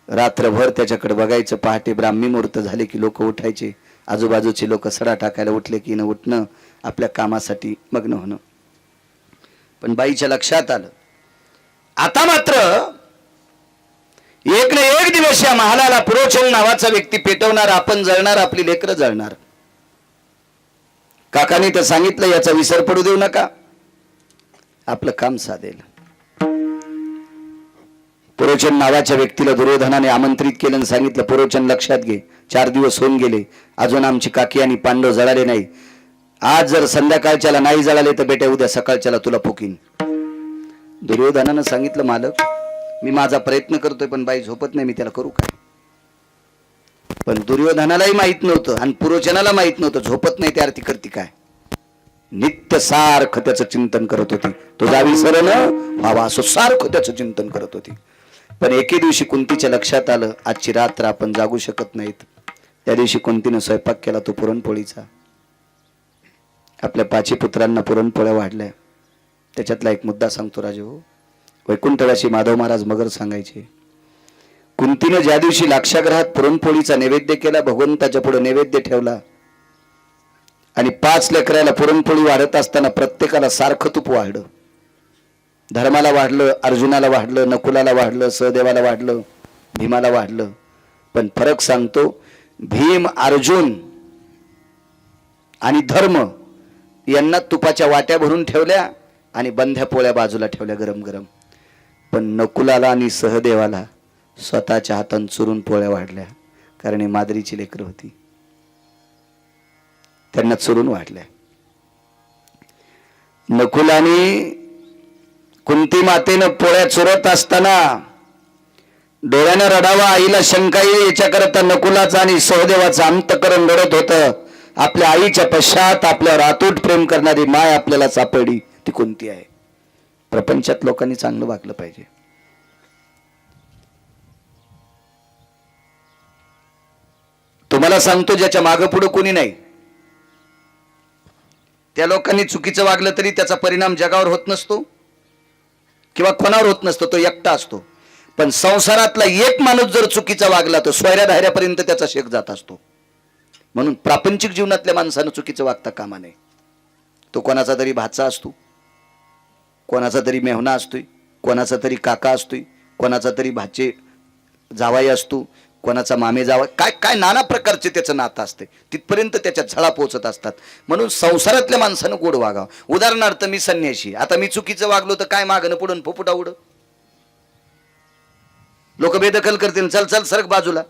[SPEAKER 1] रात्रभर त्याच्याकडे बघायचं. पहाटे ब्राह्मी मुहूर्त झाले की लोक उठायचे. आजूबाजूचे लोक सडा टाकायला उठले की न उठणं, आपल्या कामासाठी मग्न होणं. पण बाईच्या लक्षात आलं, आता मात्र एक ना एक दिवस या महालाला पुरोचन नावाचा व्यक्ती पेटवणार, आपण जळणार, आपली लेकरं जळणार. काकाने तर सांगितलं याचा विसर पडू देऊ नका, आपलं काम साधेल. पुरोचन नावाच्या व्यक्तीला दुर्योधनाने आमंत्रित केलं आणि सांगितलं, पुरोचन लक्षात घे, 4 दिवस होऊन गेले, अजून आमची काकी आणि पांडव जळाले नाही. आज जर संध्याकाळच्याला नाही जळाले तर बेटा उद्या सकाळच्याला तुला फुकीन. दुर्योधनानं सांगितलं, मालक मी माझा प्रयत्न करतोय, पण बाई झोपत नाही, मी त्याला करू काय? पण दुर्योधनालाही माहित नव्हतं आणि पुरोचनाला माहित नव्हतं झोपत नाही त्या अर्थी करती काय. नित्य सारखं त्याचं चिंतन करत होती. तो जावी सरण व्हावा असं सारखं त्याचं चिंतन करत होती. पण एके दिवशी कुंतीच्या लक्षात आलं, आजची रात्र आपण जागू शकत नाहीत. त्या दिवशी कुंतीनं स्वयंपाक केला, तो पुरणपोळीचा. आपल्या 5 पुत्रांना पुरणपोळ्या वाढल्या. त्याच्यातला एक मुद्दा सांगतो राजे हो. वैकुंठवासी माधव महाराज मगर सांगायचे, कुंतीनं ज्या दिवशी लाक्षागृहात पुरणपोळीचा नैवेद्य केला, भगवंताच्या पुढे नैवेद्य ठेवला आणि 5 लेकराला पुरणपोळी वाढत असताना प्रत्येकाला सारखं तूप वाढलं. धर्माला वाढलं, अर्जुनाला वाढलं, नकुलाला वाढलं, सहदेवाला वाढलं, भीमाला वाढलं. पण फरक सांगतो, भीम, अर्जुन आणि धर्म यांना तुपाच्या वाट्या भरून ठेवल्या आणि बंध्या पोळ्या बाजूला ठेवल्या गरम गरम. पण नकुलाला आणि सहदेवाला स्वतःच्या हातान चुरून पोळ्या वाढल्या, कारण ही मादरीची लेकरं होती, त्यांना चुरून वाढल्या. नकुलाने कुंती मातेनं पोळ्या चुरत असताना डोळ्यानं रडावा, आईला शंका येईल याच्याकरता नकुलाचं आणि सहदेवाचं अंतकरण रडत होतं. आपल्या आईच्या पश्चात आपल्यावर अतूट प्रेम करणारी माय आपल्याला सापडली, ती कोणती आहे? प्रपंचात लोकांनी चांगलं वागलं पाहिजे. तुम्हाला सांगतो, ज्याच्या मागं पुढे कोणी नाही त्या लोकांनी चुकीचं वागलं तरी त्याचा परिणाम जगावर होत नसतो किंवा कोणावर होत नसतो, तो एकटा असतो. पण संसारातला एक माणूस जर चुकीचा वागला तर सोयऱ्या धायऱ्यापर्यंत त्याचा शेक जात असतो. म्हणून प्रापंचिक जीवनातल्या माणसानं चुकीचं वागता कामा नये. तो कोणाचा तरी भाचा असतो, कोणाचा तरी मेहुणा असतोय, कोणाचा तरी काका असतोय, कोणाचा तरी भाचे जावाई असतो, कोणाचा मामे जावा, काय काय नाना प्रकारचे त्याचं नातं असते. तिथपर्यंत त्याच्या झळा पोहोचत असतात. म्हणून संसारातल्या माणसानं गोड वागावं. उदाहरणार्थ मी संन्याशी, आता मी चुकीचं वागलो तर काय मागणं पुढून फुफुटा उड, लोक बेदखल करतील, चल चल सरक बाजूला.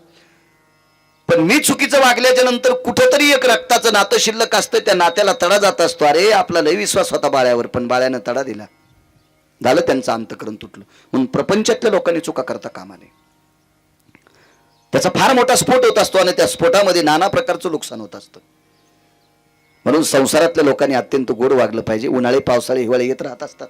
[SPEAKER 1] पण मी चुकीचं वागल्याच्या नंतर कुठंतरी एक रक्ताचं नातं शिल्लक असतं, त्या नात्याला तडा जात असतो. अरे आपला लय विश्वास होता बाळ्यावर, पण बाळ्यानं तडा दिला, झालं त्यांचं अंतकरण तुटलं. म्हणून प्रपंचातल्या लोकांनी चुका करता कामा नये. त्याचा फार मोठा स्फोट होत असतो आणि त्या स्फोटामध्ये नाना प्रकारचं नुकसान होत असतं. म्हणून संसारातल्या लोकांनी अत्यंत गोड वागलं पाहिजे. उन्हाळे पावसाळे हिवाळे येत राहत असतात.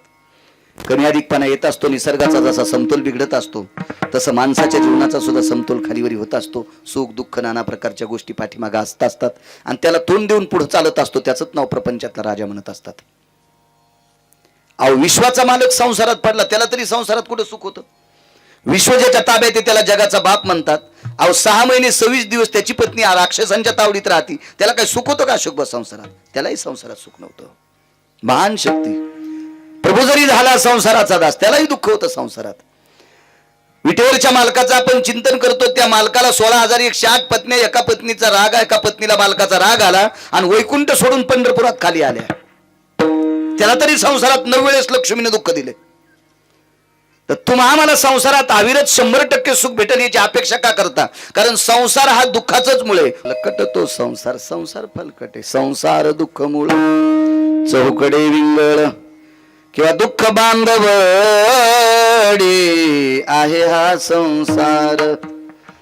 [SPEAKER 1] कमी अधिकपणा येत असतो, निसर्गाचा जसा समतोल बिघडत असतो तसं माणसाच्या जीवनाचा सुद्धा समतोल खालीवरी होत असतो. सुख दुःख नाना प्रकारच्या गोष्टी पाठीमागे असतात आणि त्याला तोंड देऊन पुढे चालत असतो. त्याचंच नाव प्रपंचातला राजा म्हणत असतात. अहो, विश्वाचा मालक संसारात पडला, त्याला तरी संसारात कुठं सुख होतं? विश्व ज्याच्या ताब्यात आहे त्याला जगाचा बाप म्हणतात. अहो, 6 महिने 26 दिवस त्याची पत्नी राक्षसांच्या तावडीत राहती, त्याला काय सुख होतं का अशोक संसारात? त्यालाही संसारात सुख नव्हतं. महान शक्ती प्रभू जरी झाला संसाराचा दास, त्यालाही दुःख होतं संसारात. विटेवरच्या मालकाचं आपण चिंतन करतो, त्या मालकाला 16,108 पत्नी, एका पत्नीचा राग, एका पत्नीला मालकाचा राग आला आणि वैकुंठ सोडून पंढरपुरात खाली आल्या. त्याला तरी संसारात 9 वेळेस लक्ष्मीने दुःख दिले. तर तुम्हा आम्हाला संसारात अविरत 100% सुख भेटेल याची अपेक्षा का करता? कारण संसार हा दुःखाचाच मुळे. फलकट तो संसार, संसार फलकटे, संसार दुःख मूळ, चौकडे विंगळ किंवा दुःख बांधवडी आहे हा संसार.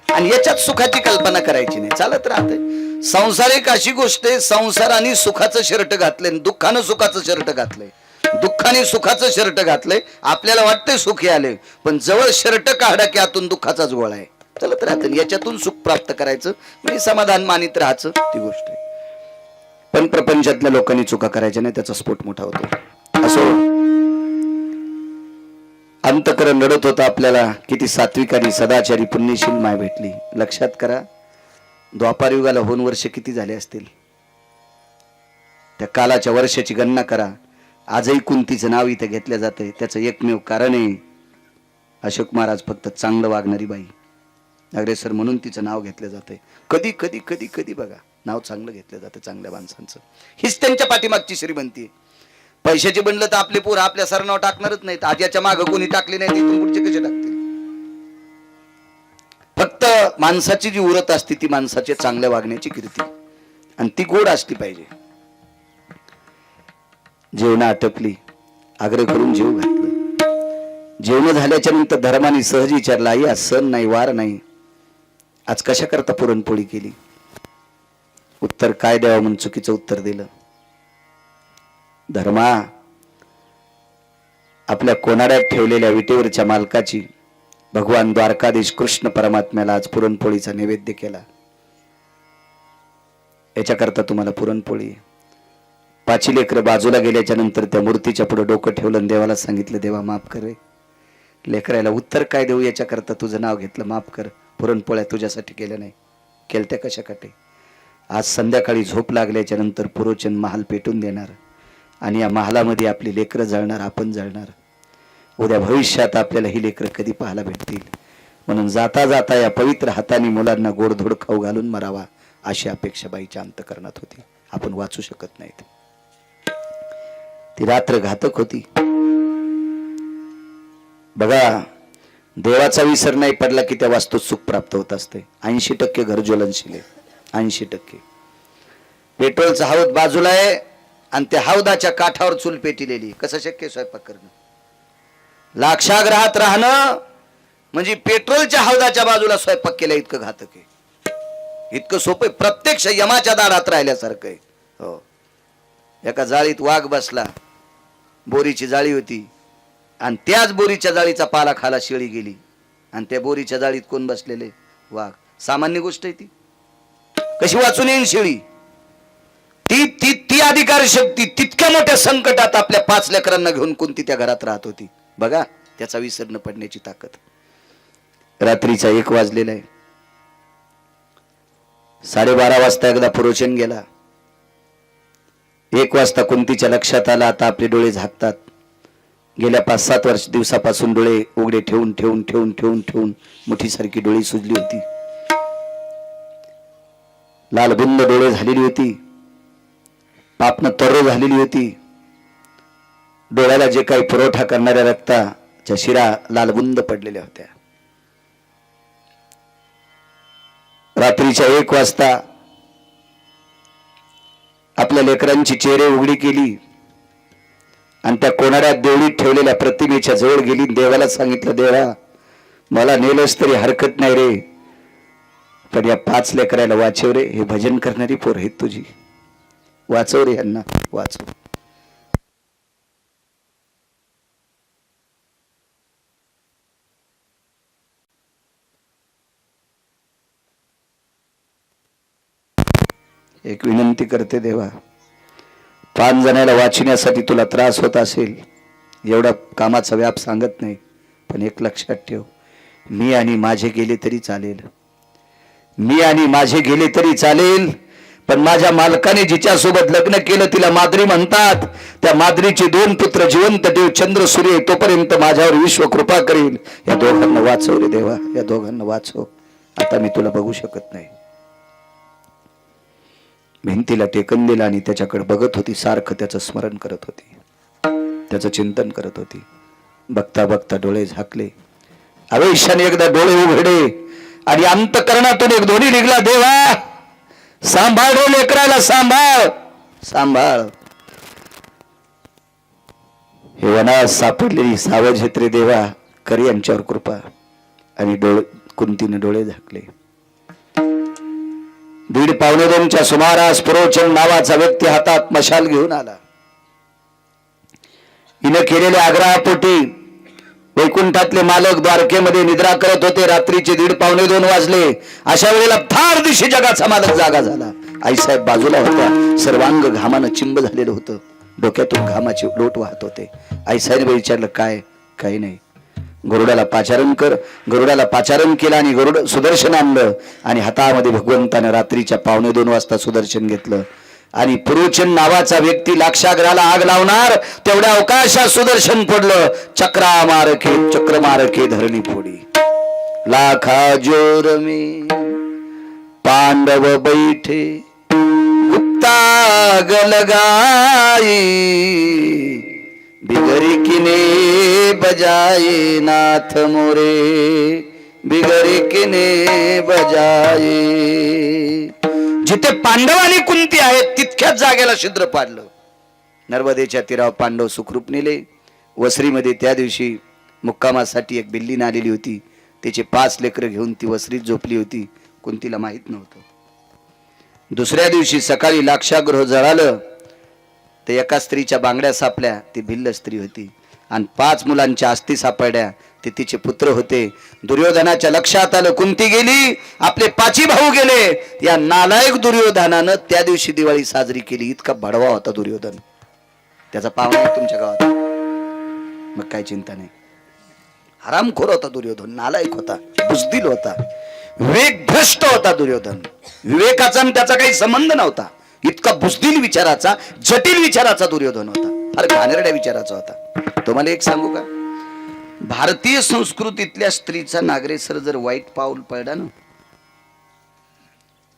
[SPEAKER 1] आणि याच्यात सुखाची कल्पना करायची नाही, चालत राहते. संसार एक अशी गोष्ट आहे, संसाराने सुखाचं शर्ट घातलंय, दुःखानं सुखाचं शर्ट घातलंय, दुःखाने सुखाचं शर्ट घातलंय. आपल्याला वाटतंय सुखी आले, पण जवळ शर्ट काढा की आतून दुःखाचाच गोळा आहे. चलत राहतं. याच्यातून सुख प्राप्त करायचं म्हणजे समाधान मानित राहायचं, ती गोष्ट आहे. पण प्रपंचातल्या लोकांनी चुका करायच्या नाही, त्याचा स्फोट मोठा होतो. असो, अंतकरण रडत होता आपल्याला. किती सात्विक आणि सदाचारी पुण्यशील माय भेटली. लक्षात करा, द्वापार युगाला होऊन वर्ष किती झाले असतील? त्या कालाच्या वर्षाची गणना करा. आजही कुंतीचं नाव इथे घेतलं जाते. त्याचं एकमेव कारण आहे, अशोक महाराज फक्त चांगलं वागणारी बाई अग्रेसर म्हणून तिचं नाव घेतलं जाते. कधी कधी कधी कधी बघा, नाव चांगलं घेतलं जातं चांगल्या माणसांचं. हीच त्यांच्या पाठीमागची श्रीमंती. पैशाचे बनलं तर आपले पोर आपल्या सरनाव टाकणारच नाहीत. आज्याच्या मागं कोणी टाकले नाही, तिथून पुढचे कसे टाकतील? फक्त माणसाची जी उरत असते ती माणसाच्या चांगल्या वागण्याची कीर्ती, आणि ती गोड असली पाहिजे. जेवण आटपली, आग्रह करून जेव घातलं. जेवण झाल्याच्या नंतर धर्माने सहज विचारला, आई आज सण नाही, वार नाही, आज कशा करता पुरणपोळी केली? उत्तर काय द्यावं म्हणून चुकीचं उत्तर दिलं. धर्मा, आपल्या कोनाड्यात ठेवलेल्या विटेवरच्या मालकाची भगवान द्वारकाधीश कृष्ण परमात्म्याला आज पुरणपोळीचा नैवेद्य केला. याच्याकरता तुम्हाला पुरणपोळी. 5 लेकरं बाजूला गेल्याच्या नंतर त्या मूर्तीच्या पुढे डोकं ठेवलं आणि देवाला सांगितलं, देवा माफ कर रे. लेकरायला उत्तर काय देऊ याच्याकरता तुझं नाव घेतलं, माफ कर. पुरणपोळ्या तुझ्यासाठी केल्या नाही, केलत्या कशासाठी? आज संध्याकाळी झोप लागल्याच्या नंतर पुरोचन महाल पेटून देणार आणि या महालामध्ये आपली लेकरं जळणार, आपण जळणार. उद्या भविष्यात आपल्याला ही लेकरं कधी पाहायला भेटतील? म्हणून जाता जाता या पवित्र हाताने मुलांना गोडधोड खाऊ घालून मरावा अशी अपेक्षा बाईच्या अंतकरणात होती. आपण वाचू शकत नाहीत. ती रात्र घातक होती. बघा, देवाचा विसर नाही पडला की त्या वास्तूत सुख प्राप्त होत असते. 80% घर ज्वलनशील आहे, 80%. पेट्रोलचा हौद बाजूला आहे आणि त्या हौदाच्या काठावर चूल पेटिलेली. कसं शक्य स्वयंपाक करणं? लाक्षाग्रहात राहणं म्हणजे पेट्रोलच्या हौदाच्या बाजूला स्वयंपाक केला इतकं घातक आहे, इतकं सोपं आहे. प्रत्यक्ष यमाच्या दाढात राहिल्यासारखं आहे. हो, एका जाळीत वाघ बसला, बोरीची जाळी होती आणि त्याच बोरीच्या जाळीचा पाला खाला शेळी गेली आणि त्या बोरीच्या जाळीत कोण बसलेले? वाघ. सामान्य गोष्ट आहे ती. कशी वाचून येईल शेळी? ती ती ती अधिकार शक्ती तितक्या मोठ्या संकटात आपल्या 5 लेकरांना घेऊन कोणती त्या घरात राहत होती. बघा, त्याचा विसर न पडण्याची ताकद. रात्रीचा 1 वाजलेला आहे. 12:30 वाजता एकदा पुरोचन गेला. 1 वाजता कुंतीच्या लक्षात आला, आता आपले डोळे झाकतात. गेल्या 5-7 दिवसापासून डोळे उघडे ठेवून ठेवून ठेवून ठेवून ठेवून मुठीसारखी डोळी सुजली होती. लालबुंद डोळे झालेली होती, पापनं तर्र झालेली होती. डोळ्याला जे काही पुरवठा करणाऱ्या रक्ताच्या शिरा लालबुंद पडलेल्या होत्या. रात्रीच्या 1 वाजता आपल्या लेकरांची चेहरे उघडी केली आणि त्या कोणाऱ्यात देवळीत ठेवलेल्या प्रतिमेच्या जवळ गेली. देवाला सांगितलं, देवा मला नेलंच तरी हरकत नाही रे, पण या 5 लेकराला वाचव रे. हे भजन करणारी पोर आहेत तुझी, वाचव रे यांना, वाचव. एक विनंती करते देवा, 5 जणांना वाचण्यासाठी तुला त्रास होत असेल, एवढा कामाचा व्याप सांगत नाही, पण एक लक्षात ठेव, मी आणि माझे गेले तरी चालेल, मी आणि माझे गेले तरी चालेल, पण माझ्या मालकाने जिच्या सोबत लग्न केलं तिला माद्री म्हणतात. त्या माद्रीचे 2 पुत्र जिवंत देव चंद्र सूर्य तोपर्यंत माझ्यावर विश्व कृपा करील. या दोघांना वाचव रे देवा, या दोघांना वाचव. आता मी तुला बघू शकत नाही. भिंतीला टेकन दिला आणि त्याच्याकडे बघत होती, सारखं त्याचं स्मरण करत होती, त्याचं चिंतन करत होती. बघता बघता डोळे झाकले, आवेशाने एकदा डोळे उघडे आणि अंतकरणातून एक ध्वनी निघला, देवा सांभाळ रे लेकराला, सांभाळ सांभाळ. हे वनात सापडलेली सावधेत्री देवा, कर यांच्यावर कृपा. आणि कुंतीने डोळे झाकले. 1:15-2च्या सुमारास पुरोचन नावाचा व्यक्ती हातात मशाल घेऊन आला. हिने केलेल्या आग्रहापोटी वैकुंठातले मालक द्वारकेमध्ये निद्रा करत होते. रात्रीचे 1:15-2 वाजले. अशा वेळेला फार दिवशी जगाचा मालक जागा झाला. आईसाहेब बाजूला होता, सर्वांग घामानं चिंब झालेलं होतं, डोक्यातून घामाचे लोट वाहत होते. आईसाहेबांनी विचारलं, काय? काही नाही. गरुडाला पाचारण कर. गरुडाला पाचारण केलं आणि गरुड सुदर्शन आणलं आणि हातामध्ये भगवंताने रात्रीच्या 1:15-2 वाजता सुदर्शन घेतलं. आणि पुरोचन नावाचा व्यक्ती लाक्षागृहाला आग लावणार तेवढ्या अवकाशात सुदर्शन पडलं. चक्र मारके धरणी फोडी. लाखा जोर में पांडव बैठे, गुप्ता गलगाई, बिगरी किने बजाए नाथ मोरे, बिगरी किने बजाए. जिथे पांडव आणि कुंती आहेत तितक्याच जागेला छिद्र पाडलं. नर्मदेच्या तीरावर पांडव सुखरूप नेले. वसरीमध्ये त्या दिवशी मुक्कामासाठी एक बिल्लीन आलेली होती. त्याचे 5 लेकरं घेऊन ती वसरीत झोपली होती. कुंतीला माहित नव्हतं. दुसऱ्या दिवशी सकाळी लाक्षागृह जळालं. ते एका स्त्रीच्या बांगड्या सापल्या, ती भिल्ल स्त्री होती. आणि 5 मुलांच्या अस्थी सापडल्या, ते तिचे पुत्र होते. दुर्योधनाच्या लक्षात आलं, कुंती गेली, आपले 5 भाऊ गेले. या नालायक दुर्योधनानं त्या दिवशी दिवाळी साजरी केली. इतका भडवा होता दुर्योधन. त्याचा पाहुणा तुमच्या गावात, मग काय चिंता नाही. हरामखोर होता दुर्योधन, नालायक होता, बुजदिल होता, विवेक भ्रष्ट होता दुर्योधन. विवेकाचा आणि त्याचा काही संबंध नव्हता. इतका बुजदिल विचाराचा, जटिल विचाराचा दुर्योधन होता. फार घाणेरड्या विचाराचा होता. तुम्हाला एक सांगू का, भारतीय संस्कृतीतल्या स्त्रीचा नागरेसर जर वाईट पाऊल पडला ना,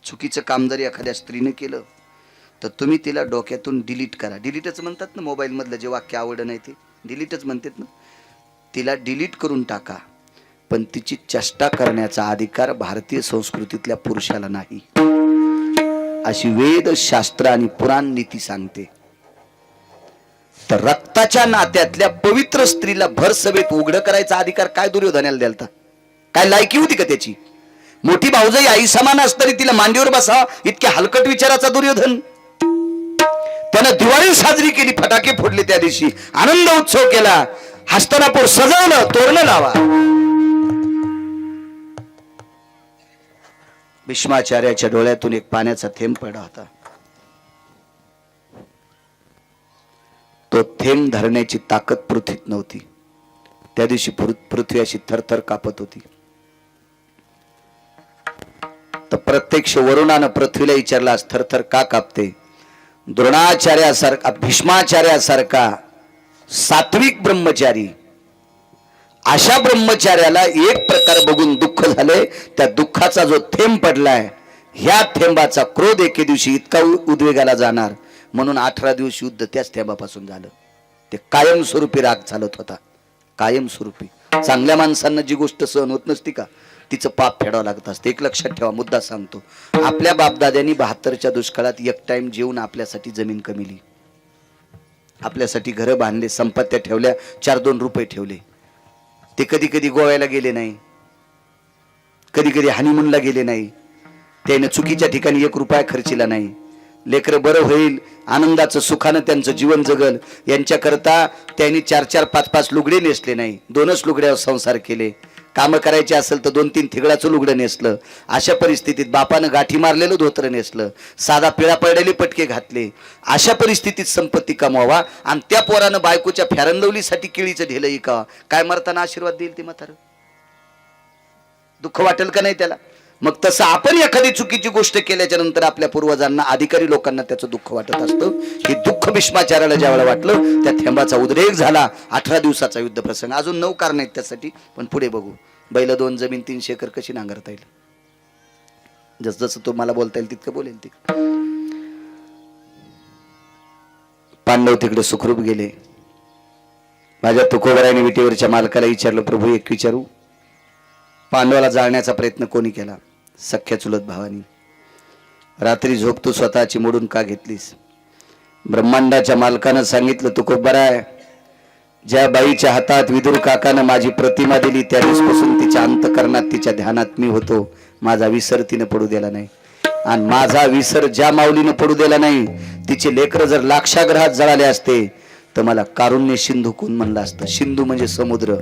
[SPEAKER 1] चुकीचं काम जर एखाद्या स्त्रीने केलं तर तुम्ही तिला डोक्यातून डिलीट करा. डिलीटच म्हणतात ना, मोबाईल मधलं जे वाक्य आवडलं नाही ते डिलीटच म्हणतात ना. तिला डिलीट करून टाका, पण तिची चेष्टा करण्याचा अधिकार भारतीय संस्कृतीतल्या पुरुषाला नाही, अशी वेद शास्त्र आणि पुराण नीती सांगते. तर रक्ताच्या नात्यातल्या पवित्र स्त्रीला भर सभेत उघड करायचा अधिकार काय दुर्योधनाला द्यालता? काय लायकी होती का त्याची? मोठी भाऊजाई आई समान असताना तिला मांडीवर बसा इतक्या हलकट विचाराचा दुर्योधन. त्यानं दिवाळी साजरी केली, फटाके फोडले, त्या दिवशी आनंद उत्सव केला, हस्तिनापूर सजवलं, तोरणं लावा. भीष्माचार्याच्या डोळ्यातून एक पाण्याचा थेंब पडला होता. तो थेंब धरण्याची ताकद पृथ्वीत नव्हती. त्या दिवशी पृथ्वी अशी थरथर कापत होती. तर प्रत्यक्ष वरुणानं पृथ्वीला विचारला, आज थरथर का कापते? द्रोणाचार्यासारखा, भीष्माचार्यासारखा सात्विक ब्रह्मचारी, अशा ब्रह्मचार्याला एक प्रकार बघून दुःख झाले. त्या दुःखाचा जो थेंब पडलाय, ह्या थेंबाचा क्रोध एके दिवशी इतका उद्वेगाला जाणार, म्हणून 18 दिवस युद्ध त्याच थेंबापासून झालं. ते कायमस्वरूपी राग चालत होता, कायमस्वरूपी. चांगल्या माणसांना जी गोष्ट सहन होत नसती का, तिचं पाप फेडावं लागत असतं. एक लक्षात ठेवा, मुद्दा सांगतो. आपल्या बापदाद्यांनी 72च्या दुष्काळात एक टाइम जेवून आपल्यासाठी जमीन कमिली, आपल्यासाठी घरं बांधले, संपत्त्या ठेवल्या, 4-2 रुपये ठेवले. ते कधी कधी गोव्याला गेले नाही, कधी कधी हनीमूनला गेले नाही, त्याने चुकीच्या ठिकाणी 1 रुपया खर्चीला नाही. लेकरं बरं होईल, आनंदाचं सुखानं त्यांचं जीवन जगल यांच्याकरता त्यांनी 4-4, 5-5 लुगडे नेसले नाही, 2च लुगड्यावर संसार केले. कामं करायची असेल तर 2-3 थिगडाचं लुगडं नेसलं, अशा परिस्थितीत बापानं गाठी मारलेलं धोतर नेसलं, साधा पिळा पडलेले पटके घातले, अशा परिस्थितीत संपत्ती कमवावा आणि त्या पोरानं बायकोच्या फॅरनलवलीसाठी केळीचं ढेलं इकावा, काय मरताना आशीर्वाद देईल ती म्हातारं? दुःख वाटेल का नाही त्याला? मग तसं आपण एखादी चुकीची गोष्ट केल्याच्या नंतर आपल्या पूर्वजांना, अधिकारी लोकांना त्याचं दुःख वाटत असतं. हे दुःख भीष्माचार्याला ज्यावेळेला वाटलं त्या थेंबाचा उद्रेक झाला. 18 दिवसाचा युद्ध प्रसंग. अजून 9 कारण आहेत त्यासाठी, पण पुढे बघू. बैल 2 जमीन 300 एकर कशी नांगरता येईल, जसं तो मला बोलता येईल तितकं बोलेल तितकं. पांडव तिकडे सुखरूप गेले. माझ्या तुकोबराने विटेवरच्या मालकाला विचारलं, प्रभू एक विचारू, पांडवाला जाळण्याचा प्रयत्न कोणी केला? सख्या चुलत भावानी. रात्री झोप तू स्वतःची मोडून का घेतलीस? ब्रह्मांडाच्या मालकानं सांगितलं, तुकोबरा, ज्या बाईच्या हातात विदुर काकानं माझी प्रतिमा दिली त्या दिवसपासून तिच्या अंतकरणात, तिच्या ध्यानात मी होतो. माझा विसर तिनं पडू दिला नाही, आणि माझा विसर ज्या माऊलीनं पडू दिला नाही, तिचे लेकर जर लाक्षाग्रहात जळाले असते तर मला कारुण्य सिंधू कोण म्हणलं असतं. सिंधू म्हणजे समुद्र,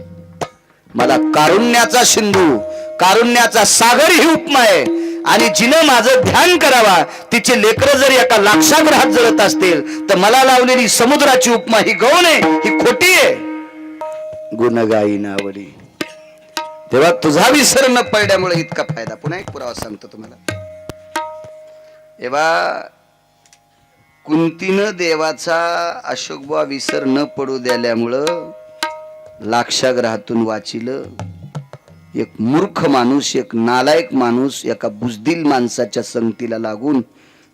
[SPEAKER 1] मला कारुण्याचा सिंधू, कारुण्याचा सागर ही उपमा आहे. आणि जिनं माझं ध्यान करावा, तिचे लेकर जर एका लाक्षाग्रहात जळत असतील तर मला लावलेली समुद्राची उपमा ही गौण आहे, ही खोटी आहे. गुणगाई नावली. तेव्हा तुझा विसर न पडल्यामुळे इतका फायदा. पुन्हा एक पुरावा सांगतो तुम्हाला. तेव्हा कुंतीनं देवाचा अशोकबा विसर न पडू दिल्यामुळं लाक्षाग्रहातून वाचिलं. एक मूर्ख माणूस, एक नालायक माणूस एका बुजदिल माणसाच्या संगतीला लागून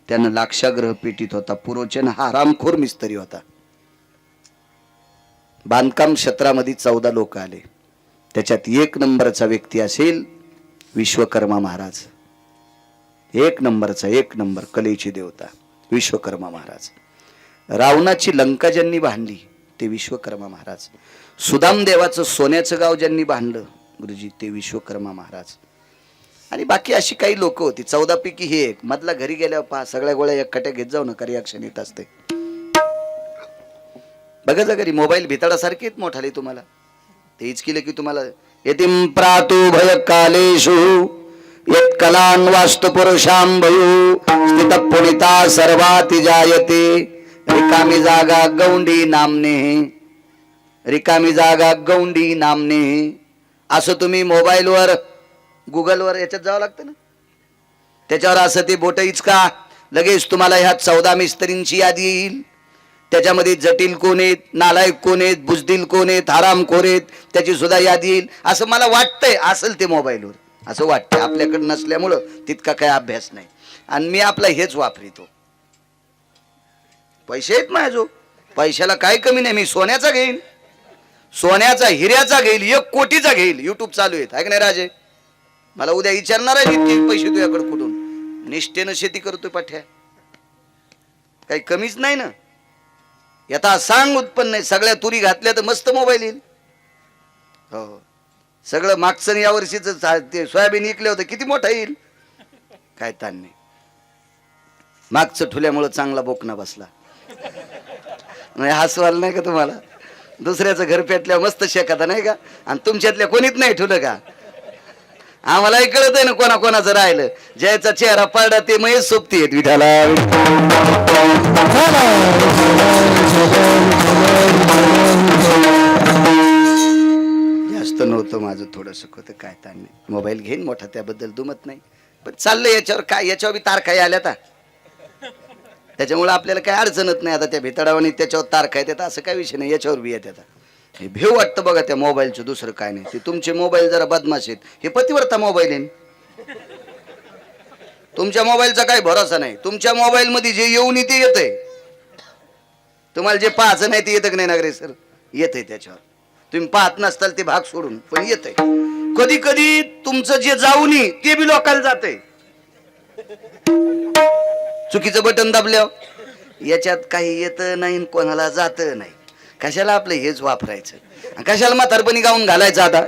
[SPEAKER 1] त्यानं लाक्षाग्रह पेटीत होता. पुरोचन हा हरामखोर मिस्त्री होता. बांधकाम क्षेत्रामध्ये 14 लोक आले, त्याच्यात 1 नंबरचा व्यक्ती असेल विश्वकर्मा महाराज. 1 नंबरचा, 1 नंबर, कलेची देवता विश्वकर्मा महाराज. रावणाची लंका ज्यांनी बांधली ते विश्वकर्मा महाराज. सुदाम देवाचं सोन्याचं गाव ज्यांनी बांधलं गुरुजी ते विश्वकर्मा महाराज. आणि बाकी अशी काही लोक होती. 14 पैकी हे एक. मधला घरी गेल्यावर पहा सगळ्या गोळ्या एकट्या घेत जाऊ नका, रिॲक्शन येत असते. बघा जा घरी मोबाईल भिताडासारखे मोठाले तुम्हाला तेच केलं की तुम्हाला यतिम प्रातु भय कालेषु यत् कलान वास्तु पुरुषां भयु स्थित पुनिता सर्वाति जायते रिकामी जागा गौंडी नामने, रिकामी जागा गौंडी नामने. असं तुम्ही मोबाईलवर गुगलवर याच्यात जावं लागतं ना, त्याच्यावर असं ते बोट इचका, लगेच तुम्हाला ह्या 14 मिस्त्रींची यादी येईल. त्याच्यामध्ये जटिल कोण आहेत, नालायक कोण आहेत, बुजदिल कोण आहेत, हरामखोर आहेत, त्याची सुद्धा यादी येईल. असं मला वाटतंय असेल ते मोबाईलवर, असं वाटतंय. आपल्याकडे नसल्यामुळं तितका काही अभ्यास नाही. आणि मी आपला हेच वापरितो. पैसे आहेत माझो, पैशाला काही कमी नाही. मी सोन्याचा घेईन, सोन्याचा, हिऱ्याचा घेईल, 1 कोटीचा घेईल. युट्यूब चालू आहेत आहे का नाही राजे? मला उद्या विचारणार आहे इतके पैसे तुझ्याकडे कुठून? निष्ठेनं शेती करतोय पाठ्या, काही कमीच नाही ना. याता सांग उत्पन्न नाही. सगळ्या तुरी घातल्या तर मस्त मोबाईल येईल. हो, सगळं मागचं या वर्षीच ते सोयाबीन विकलं होतं, किती मोठा येईल, काय ताण नाही. मागचं ठुल्यामुळं चांगला बोकना बसला. हसवाल नाही का तुम्हाला? दुसऱ्याचं घर पेटल्या मस्त शेकाता नाही का? आणि तुमच्यातल्या कोणीच नाही ठुलं का? आम्हालाही कळत आहे ना कोणाकोणाचं राहिलं. ज्याचा चेहरा पडला ते महेश सोबती आहेत. विठाला जास्त नव्हतं माझं, थोडंसं होतं, काय ताण नाही. मोबाईल घेईन मोठा, त्याबद्दल दुमत नाही. पण चाललंय याच्यावर काय, याच्यावर बी तारखा आल्या आता, त्याच्यामुळे आपल्याला काय अडचणत नाही. आता त्या भितडावानी त्याच्यावर तारखा येतात असं काही विषय नाही, याच्यावर बी येतात. हे भेव वाटतं बघा त्या मोबाईलचं, दुसरं काय नाही. ते तुमचे मोबाईल जरा बदमाश आहेत. हे पतिवर्ता मोबाईल आहे. तुमच्या मोबाईलचा काही भरोसा नाही. तुमच्या मोबाईल मध्ये जे येऊन ते येतंय, तुम्हाला जे पाहायचं नाही ते येतं की नाही नागरे सर? येतंय. त्याच्यावर तुम्ही पाहत नसताल ते भाग सोडून, पण येतंय. कधी कधी तुमचं जे जाऊन ते बी लोकांना जातंय. चुकीचं बटन दाबल्यावर याच्यात काही येतं नाही, कोणाला जात नाही. कशाला आपलं हेच वापरायचं, कशाला म्हातारपणी गाऊन घालायचं? आता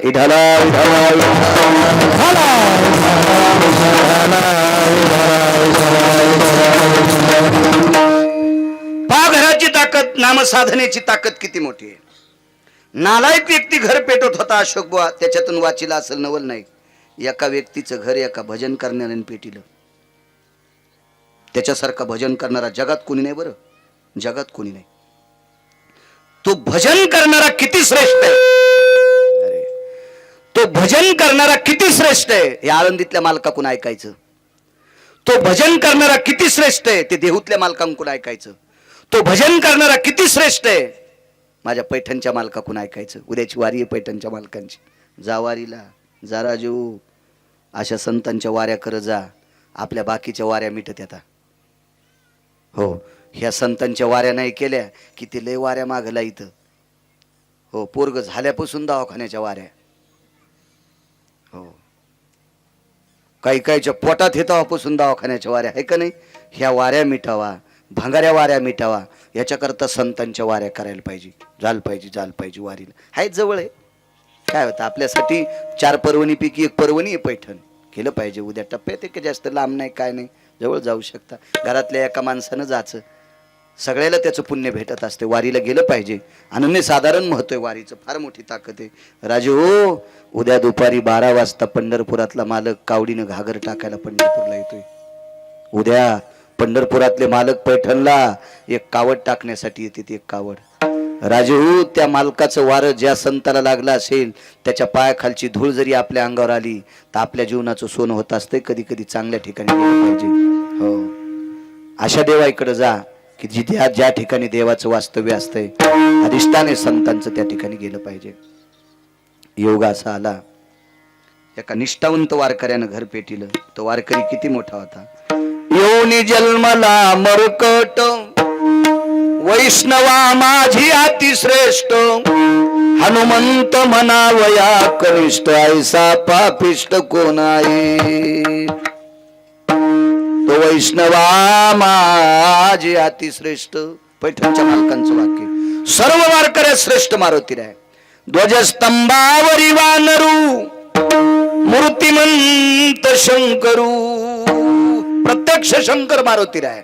[SPEAKER 1] पहा घराची ताकद, नामसाधनेची ताकद किती मोठी आहे. नालायक व्यक्ती घर पेटवत होता अशोक बुवा, त्याच्यातून वाचीला असेल नवल नाही. एका व्यक्तीचं घर एका भजन करणाऱ्याने पेटिलं. त्याच्यासारखा भजन करणारा जगात कोणी नाही. बरं, जगात कोणी नाही. तो भजन करणारा किती श्रेष्ठ आहे. अरे, तो भजन करणारा किती श्रेष्ठ आहे हे आळंदीतल्या मालकाकडून ऐकायचं. तो भजन करणारा किती श्रेष्ठ आहे ते देहूतल्या मालकांकडून ऐकायचं. तो भजन करणारा किती श्रेष्ठ आहे माझ्या पैठणच्या मालकाकडून ऐकायचं. उद्याची वारी आहे पैठणच्या मालकांची. जा वारीला, जा राजू, अशा संतांच्या वाऱ्या कर जा. आपल्या बाकीच्या वाऱ्या मिटत येतात. हो, ह्या संतांच्या वाऱ्या नाही केल्या की ते लय वाऱ्या मागला इथं. हो, पोरग झाल्यापासून दवाखान्याच्या वाऱ्या. हो, काही काहीच्या पोटात हे तेव्हापासून दवाखान्याच्या वाऱ्या आहे का नाही. ह्या वाऱ्या मिटावा, भांगाऱ्या वाऱ्या मिटावा, याच्याकरता संतांच्या वाऱ्या करायला पाहिजे. झालं पाहिजे वारीला. हाय जवळ आहे, काय होतं आपल्यासाठी 4 पर्वणीपैकी 1 पर्वणी आहे पैठण. केलं पाहिजे. उद्या टप्प्यात एक जास्त लांब नाही, काय नाही, जवळ जाऊ शकता. घरातल्या एका माणसानं जायचं, सगळ्याला त्याचं पुण्य भेटत असते. वारीला गेलं पाहिजे. अनन्यसाधारण महत्व आहे वारीचं, फार मोठी ताकद आहे. राजे हो, उद्या दुपारी 12 वाजता पंढरपुरातला मालक कावडीनं घागर टाकायला पंढरपूरला येतोय. उद्या पंढरपुरातले मालक पैठणला एक कावड टाकण्यासाठी येते. एक कावड. राजे हो, त्या मालकाचं वारं ज्या संताला लागलं असेल त्याच्या पायाखालची धूळ जरी आपल्या अंगावर आली तर आपल्या जीवनाचं सोनं होत असते. कधी कधी चांगल्या ठिकाणी गेलं पाहिजे. हो, अशा देवाईकडे जा की जिथे ज्या ठिकाणी देवाचं वास्तव्य असतंय, अधिष्ठान आहे संतांचं, त्या ठिकाणी गेलं पाहिजे. योग असा आला, एका निष्ठावंत वारकऱ्यानं घर पेटिलं. तो वारकरी किती मोठा होता. योनी जन्मला मरकट, वैष्णवा माझी अतिश्रेष्ठ, हनुमंत म्हणावया कनिष्ठ, ऐसा पापिष्ट कोण आहे. तो वैष्णवा माझी अतिश्रेष्ठ. पैठणच्या मालकांचं वाक्य. सर्व वारकऱ्या श्रेष्ठ मारुतीराय. ध्वजस्तंभावरी वानरू, मूर्तिमंत शंकरू. प्रत्यक्ष शंकर मारुतीराय.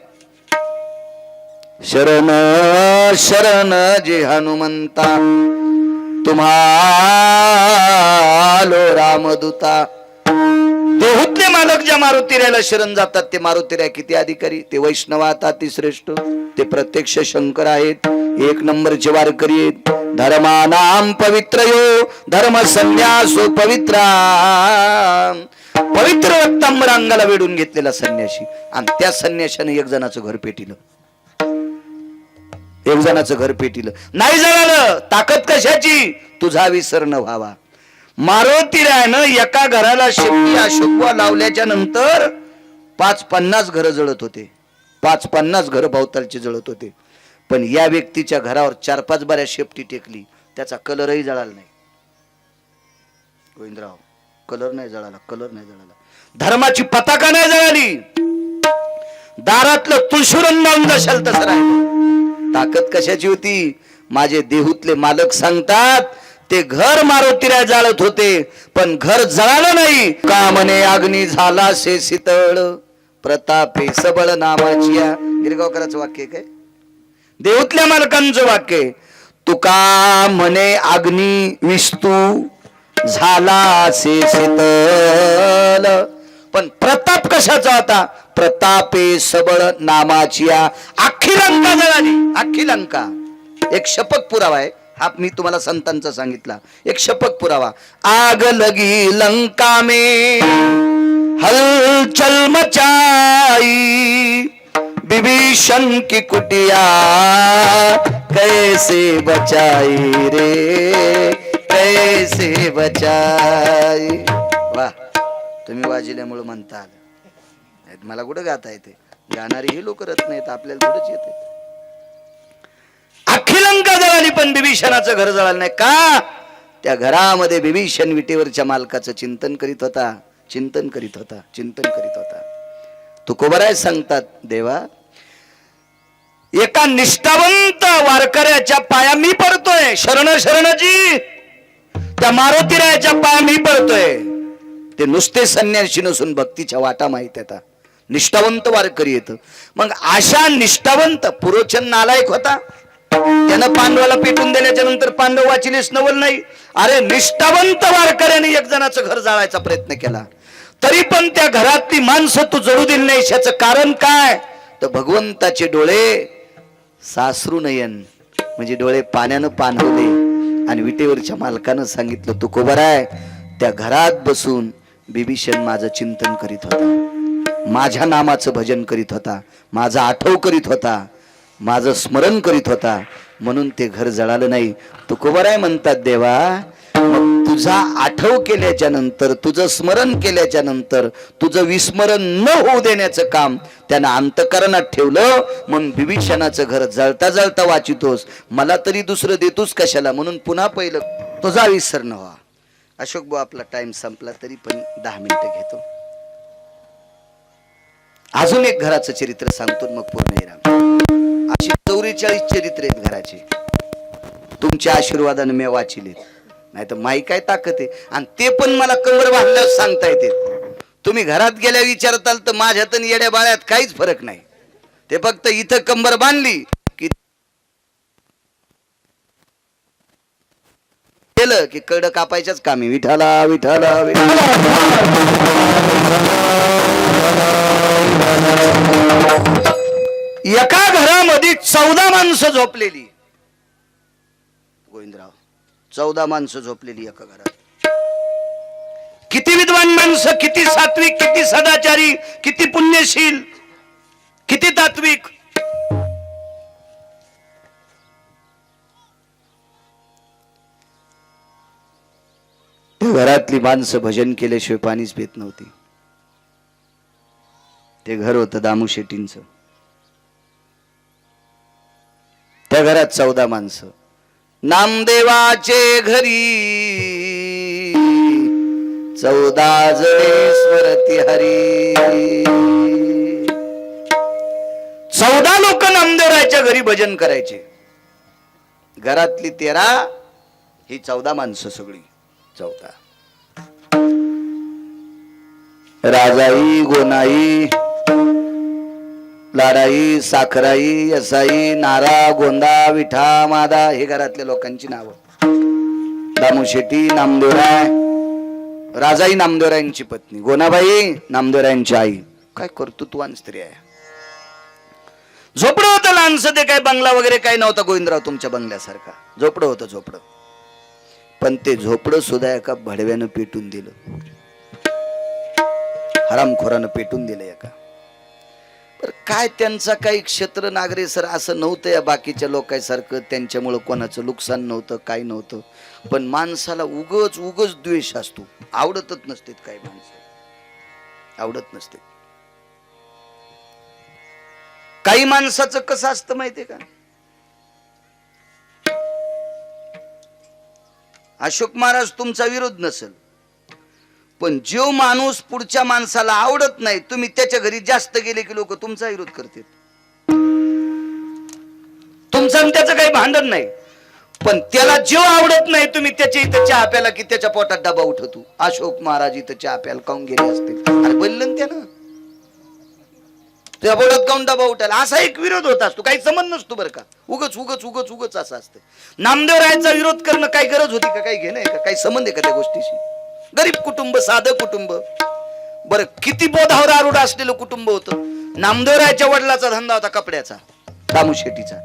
[SPEAKER 1] शरण शरण जे हनुमंता, तुम्हालो रामदूता. देहूतले मालक ज्या मारुतीरायला शरण जातात ते मारुतीराय किती अधिकारी. ते वैष्णवात अतिश्रेष्ठ, ते प्रत्यक्ष शंकर आहेत. 1 नंबरचे वारकरी आहेत. धर्मानाम पवित्रयो धर्म संन्यासो पवित्रा. पवित्र रक्तांबर अंगाला वेढून घेतलेला संन्यासी. आणि त्या संन्याशाने एक जणाचं घर पेटिलं. एक जणाचं घर पेटिलं. नाही जळालं, ताकद कशाची. तुझा विसर न व्हावा. मारुतीरायनं एका घराला शेपटी अशोकवा लावल्याच्या नंतर 5-50 घरं जळत होते. 5-50 घरं भोवतालची जळत होते. पण या व्यक्तीच्या घरावर 4-5 बाऱ्या शेपटी टेकली, त्याचा कलरही जळाला नाही. गोविंदराव, कलर नाही जळाला, कलर नाही जळाला. धर्माची पताका नाही जळाली. दारातलं तुळशीवरून लावून जशाल तसं राहिलं. ताकद कशाची होती. माझे देहूतले मालक सांगतात ते घर मारुतीराय जाळत होते पण घर जळालं नाही. का म्हणे अग्नी झाला से शीतळ, प्रतापे सबळ नामाची. गिरगावकरांचं वाक्य काय, देहूतल्या मालकांचं वाक्य. तुका म्हणे अग्नी विस्तू झाला से शीतल, पण प्रताप कशाचा होता. प्रतापे सबळ नामाची. अख्खी लंका जळाली, अख्खी लंका. एक शपथ पुरावा आहे हा, मी तुम्हाला संतांचा सांगितला. एक शपथ पुरावा. आग लगी लंका में हलचल मचाई, विभीषण की कुटिया कैसे बचाई रे, कैसे बचाई. वाह, तुम्ही वाजिल्यामुळे म्हणता आलं. मला कुठं गाता येते. गाणारी ही लोक रत नाहीत, आपल्याला थोडंच येते. अख्खी लंका जळाली पण विभीषणाचं घर जळालं नाही. का. त्या घरामध्ये विभीषण विटेवरच्या मालकाचं चिंतन करीत होता. चिंतन करीत होता, चिंतन करीत होता. तुकोबराय सांगतात, देवा एका निष्ठावंत वारकऱ्याच्या पाया मी पडतोय. शरण शरणजी, त्या मारुतीरायाच्या पाया मी पडतोय. ते नुसते संन्यासी नसून भक्तीच्या वाटा माहित येतात. निष्ठावंत वारकरी येत. मग अशा निष्ठावंत पुरोचन नालायक होता. त्यानं पांडवाला पेटून दिल्याच्या नंतर पांडव वाचिलेच नवल नाही. अरे निष्ठावंत वारकऱ्याने एक जणाचं घर जाळायचा प्रयत्न केला, तरी पण त्या घरातली माणसं तू जळू दिली नाही. याचं कारण काय? तर भगवंताचे डोळे सासरू नयन, म्हणजे डोळे पाण्यानं पाणवले. आणि विटेवरच्या मालकानं सांगितलं, तू कोबराय त्या घरात बसून बिभीषण माझं चिंतन करीत होता, माझ्या नामाचं भजन करीत होता, माझा आठव करीत होता, माझं स्मरण करीत होता, म्हणून ते घर जळालं नाही. तुकोबराय म्हणतात, देवा मग तुझा आठव केल्याच्या नंतर, तुझं स्मरण केल्याच्या नंतर, तुझं विस्मरण न होऊ देण्याचं काम त्यानं अंतकरणात ठेवलं, म्हणून बिभीषणाचं घर जळता जळता वाचितोस, मला तरी दुसरं देतोस कशाला, म्हणून पुन्हा पहिलं तुझा विसर न व्हा. अशोक भाऊ, आपला टाइम संपला, तरी पण 10 मिनिटं घेतो. अजून एक घराचं चरित्र सांगतो, मग पूर्ण येणार. अशी 44 चरित्र आहेत घराचे, तुमच्या आशीर्वादाने मी वाचिलेत. नाही तर माही काय ताकद आहे, आणि ते पण मला कंबर बांधल्यावर सांगता येते. तुम्ही घरात गेल्या विचारताल तर माझ्यात आणि येड्या बाळ्यात काहीच फरक नाही. ते फक्त इथं कंबर बांधली की केलं की कड कापायच्याच कामी. विठाला विठाला एका घरामध्ये 14 माणसं झोपलेली. गोविंदराव, 14 माणसं झोपलेली एका घरात. किती विद्वान माणसं, किती सात्विक, किती सदाचारी, किती पुण्यशील, किती तात्विक. घरातली माणसं भजन केल्याशिवाय पाणीच पित नव्हती. ते घर होतं दामू शेट्टींचं. त्या घरात 14 माणसं. नामदेवाचे घरी 14 जणे स्मरती हरी. 14 लोक नामदेवरायच्या घरी भजन करायचे. घरातली 13, ही 14 माणसं सगळी 14. राजाई, गोनाई, लाडाई, साखराई, यसाई, नारा, गोंदा, विठा, मादा, हे घरातल्या लोकांची नावं. दामू शेट्टी, नामदेवराय. राजाई नामदेवरायांची पत्नी, गोनाबाई नामदेवरायांची आई. काय कर्तृत्वान स्त्री आहे. झोपडं होतं लहानसं, ते काय बंगला वगैरे काय नव्हता गोविंदराव तुमच्या बंगल्यासारखा. झोपडं होतं, झोपडं. पण ते झोपडं सुद्धा एका भडव्यानं पेटून दिलं, हरामखोरानं पेटून दिलं एका. पर काय त्यांचा काही क्षेत्र नागरे सर असं नव्हतं या बाकीच्या लोकांसारखं. त्यांच्यामुळं कोणाचं नुकसान नव्हतं, काय नव्हतं. पण माणसाला उगच उगच द्वेष असतो. आवडतच नसते काही माणसं, आवडत नसते. काही माणसाचं कसं असतं माहितीये का, अशोक महाराज तुमचा विरोध नसेल, पण जो माणूस पुढच्या माणसाला आवडत नाही, तुम्ही त्याच्या घरी जास्त गेले की लोक तुमचा विरोध करतात. तुमचं आणि त्याचं काही भांडण नाही, पण त्याला जो आवडत नाही, तुम्ही त्याच्या इथं चहा प्याला की त्याच्या पोटात डबा उठवतो. अशोक महाराज इथं चहा प्याला काऊन गेले असतील, अरे बोललं त्यानं, त्या पोटात काऊन डबा उठायला, असा एक विरोध होत असतो. काही संबंध नसतो बरं का. उगच उगच उगच उगच असं असतं. नामदेवरायांचा विरोध करणं काही गरज होती का, काही घेणं आहे का, काही संबंध आहे का त्या गोष्टीशी. गरीब कुटुंब, साधं कुटुंब. बरं, किती बोधावर आरूढ असलेलं कुटुंब होतं. नामदेवरायाच्या वडिलाचा धंदा होता कपड्याचा, दामू शेट्टीचा.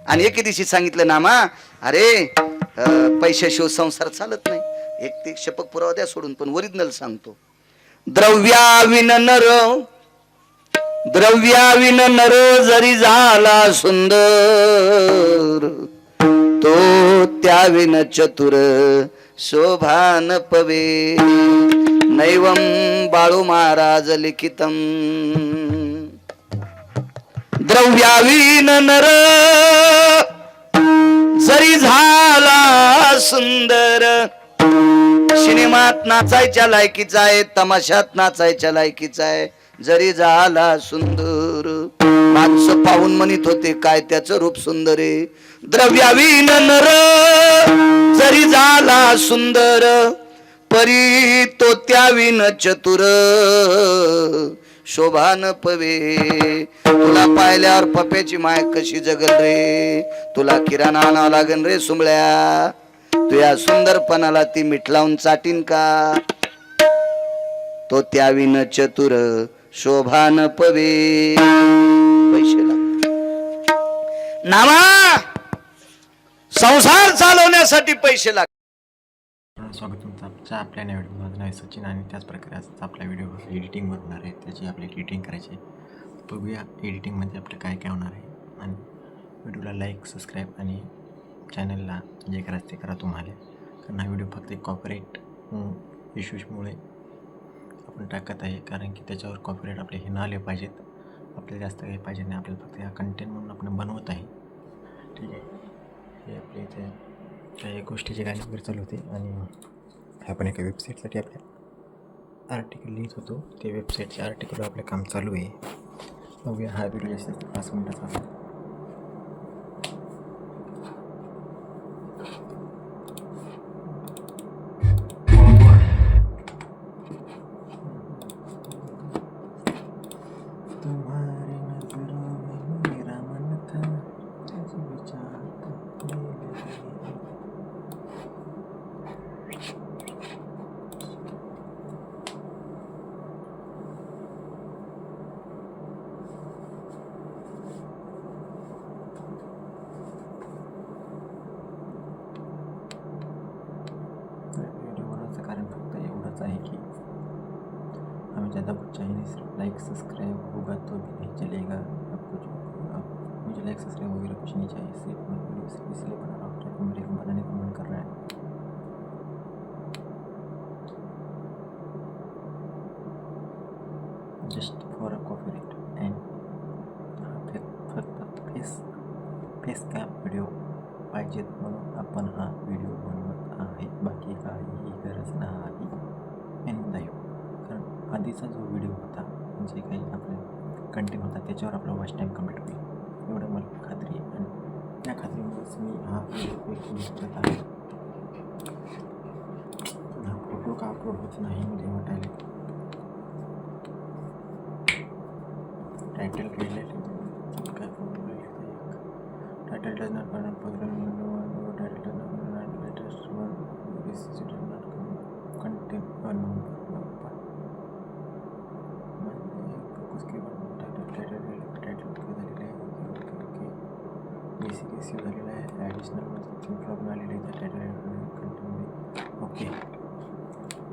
[SPEAKER 1] आणि एके दिवशी सांगितलं, नामा अरे पैशाशिवाय संसार चालत नाही. एक ते शपक पुरावा द्या सोडून, पण ओरिजिनल सांगतो. द्रव्याविन नर, द्रव्याविन नर जरी झाला सुंदर, तो त्याविन चतुर शोभान पवे. नैवम बाळू महाराज लिखितम. द्रव्याविन नर जरी झाला सुंदर, सिनेमात नाचायच्या लायकीचा आहे, तमाशात नाचायच्या लायकीचा आहे. जरी झाला सुंदर, माणसं पाहून म्हणत होते काय त्याचं रूप सुंदर आहे. द्रव्याविन नर जरी झाला सुंदर, परी तो त्याविन चतुर शोभा न पवे. तुला पाहिल्यावर पप्याची माय कशी जगल रे. तुला किराणा आणावं लागन रे सुंबळ्या. तुया सुंदरपणाला ती मीठ लावून चाटीन का. तो त्याविन चतुर शोभा न पवे. पैसे लागतात नामा. संसार चालवण्यासाठी पैसे लागतात.
[SPEAKER 2] स्वागत तुमचं आमच्या आपल्या नवीन व्हिडिओ. माझं नाव सचिन आणि त्याच प्रकारे आज आपला व्हिडिओ एडिटिंगवर होणार आहे. त्याची आपल्याला एडिटिंग करायची आहे. बघूया एडिटिंगमध्ये आपलं काय काय होणार आहे. आणि व्हिडिओला लाईक सबस्क्राईब आणि चॅनलला जे करायचं ते करा तुम्हाला. कारण हा व्हिडिओ फक्त एक कॉपीराईट इश्यूजमुळे आपण टाकत आहे. कारण की त्याच्यावर कॉपीराईट आपले हे न आले पाहिजेत. आपल्याला जास्त काही पाहिजे नाही. आपल्याला फक्त हा कंटेंट म्हणून आपण बनवत आहे. ठीक आहे. हे आपल्या इथे काही गोष्टीचे गाणी वगैरे चालू होते. आणि आपण एका वेबसाईटसाठी आपल्या आर्टिकल लिहित होतो. ते वेबसाईटचे आर्टिकल आपलं काम चालू आहे. बघूया. हा व्हिडिओ जास्त 5 मिनिटाचा आहे. तुम्हारे नजरों में मेरा मन था, कैसे बेचारा व्हिडिओ बनवायचं कारण फक्त एवढंच आहे की हमें ज़्यादा कुछ चाहिए नहीं. सिर्फ लाइक सब्सक्राइब होगा तो भी नहीं चलेगा. आपको जो मुझे लाइक सब्सक्राइब वगैरह कुछ नहीं चाहिए. सिर्फ मैं वीडियो सिर्फ इसलिए बना रहा हूँ ताकि मेरे को बनाने का मन कर रहा है. Just for a copyright and फक्त फेस कॅम व्हिडिओ पाहिजेत म्हणून आपण हा व्हिडिओ बनवत आहे. बाकी काहीही गरज नाही. एंदायो. कारण आधीचा जो व्हिडिओ होता जे काही आपला कंटेंट होता त्याच्यावर आपला वॉच टाईम कम्प्लीट होईल एवढं मला खात्री आहे. आणि त्या खात्रीमुळेच मी हा व्हिडिओ करत आहे. हा फोटो का अपलोड होत नाही मध्ये वाटायला. टायटल रिलेटेड काय title does not title does not latest one content basic issue झालेला आहे. ॲडिशनल प्रॉब्लेम आलेला आहे त्या टायटल कंटेंटमध्ये. ओके.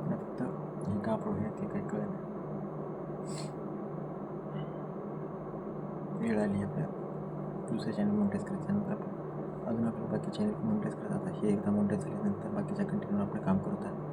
[SPEAKER 2] फक्त हे का अपलोड आहे ते काही कळलं. वेळ आली आपल्या दुसऱ्या चॅनल मोनिटाईज करायचं. त्यानंतर अजून आपलं बाकी चॅनल मोनिटाईज करत आता. हे एकदा मोनिटाईज झाल्यानंतर बाकीच्या कंटेंटवर आपलं काम करत आहे.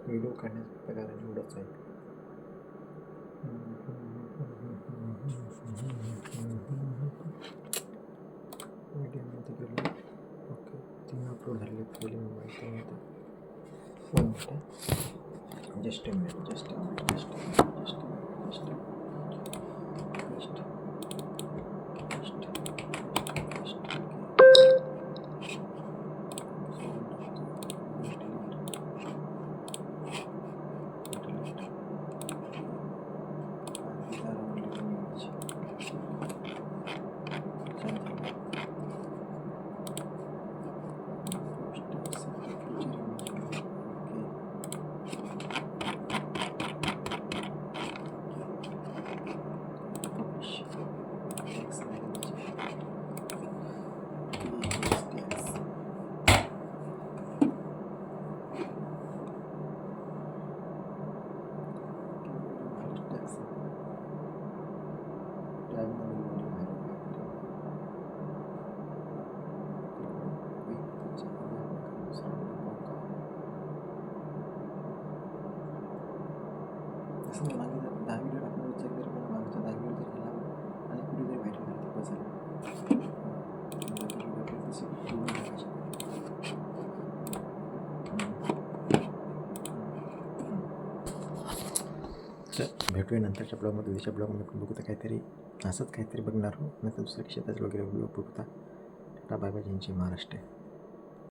[SPEAKER 2] व्हिडिओ काढण्याचा प्रकार एवढंच आहे. मीडियामध्ये गेलो. ओके. 3 अपलोड झालेले पहिले मोबाईल. Just a minute. समजा मागे जर 10 व्हिडिओ टाकणार रोजचा तरी पण मागच्या 10 व्हिडिओ जर केला अनेक व्हिडिओ जरी व्हायरल झाले तर बस झालं. तसे पूर्ण टाकायचे. तर भेटूया नंतरच्या ब्लॉगमध्ये. दुसऱ्या ब्लॉगमध्ये पण बघू तर काहीतरी असंच काहीतरी बघणार आहोत. नंतर दुसऱ्या क्षेत्राचे वगैरे व्हिडिओ बघता. Tata bye bye. जय महाराष्ट्र.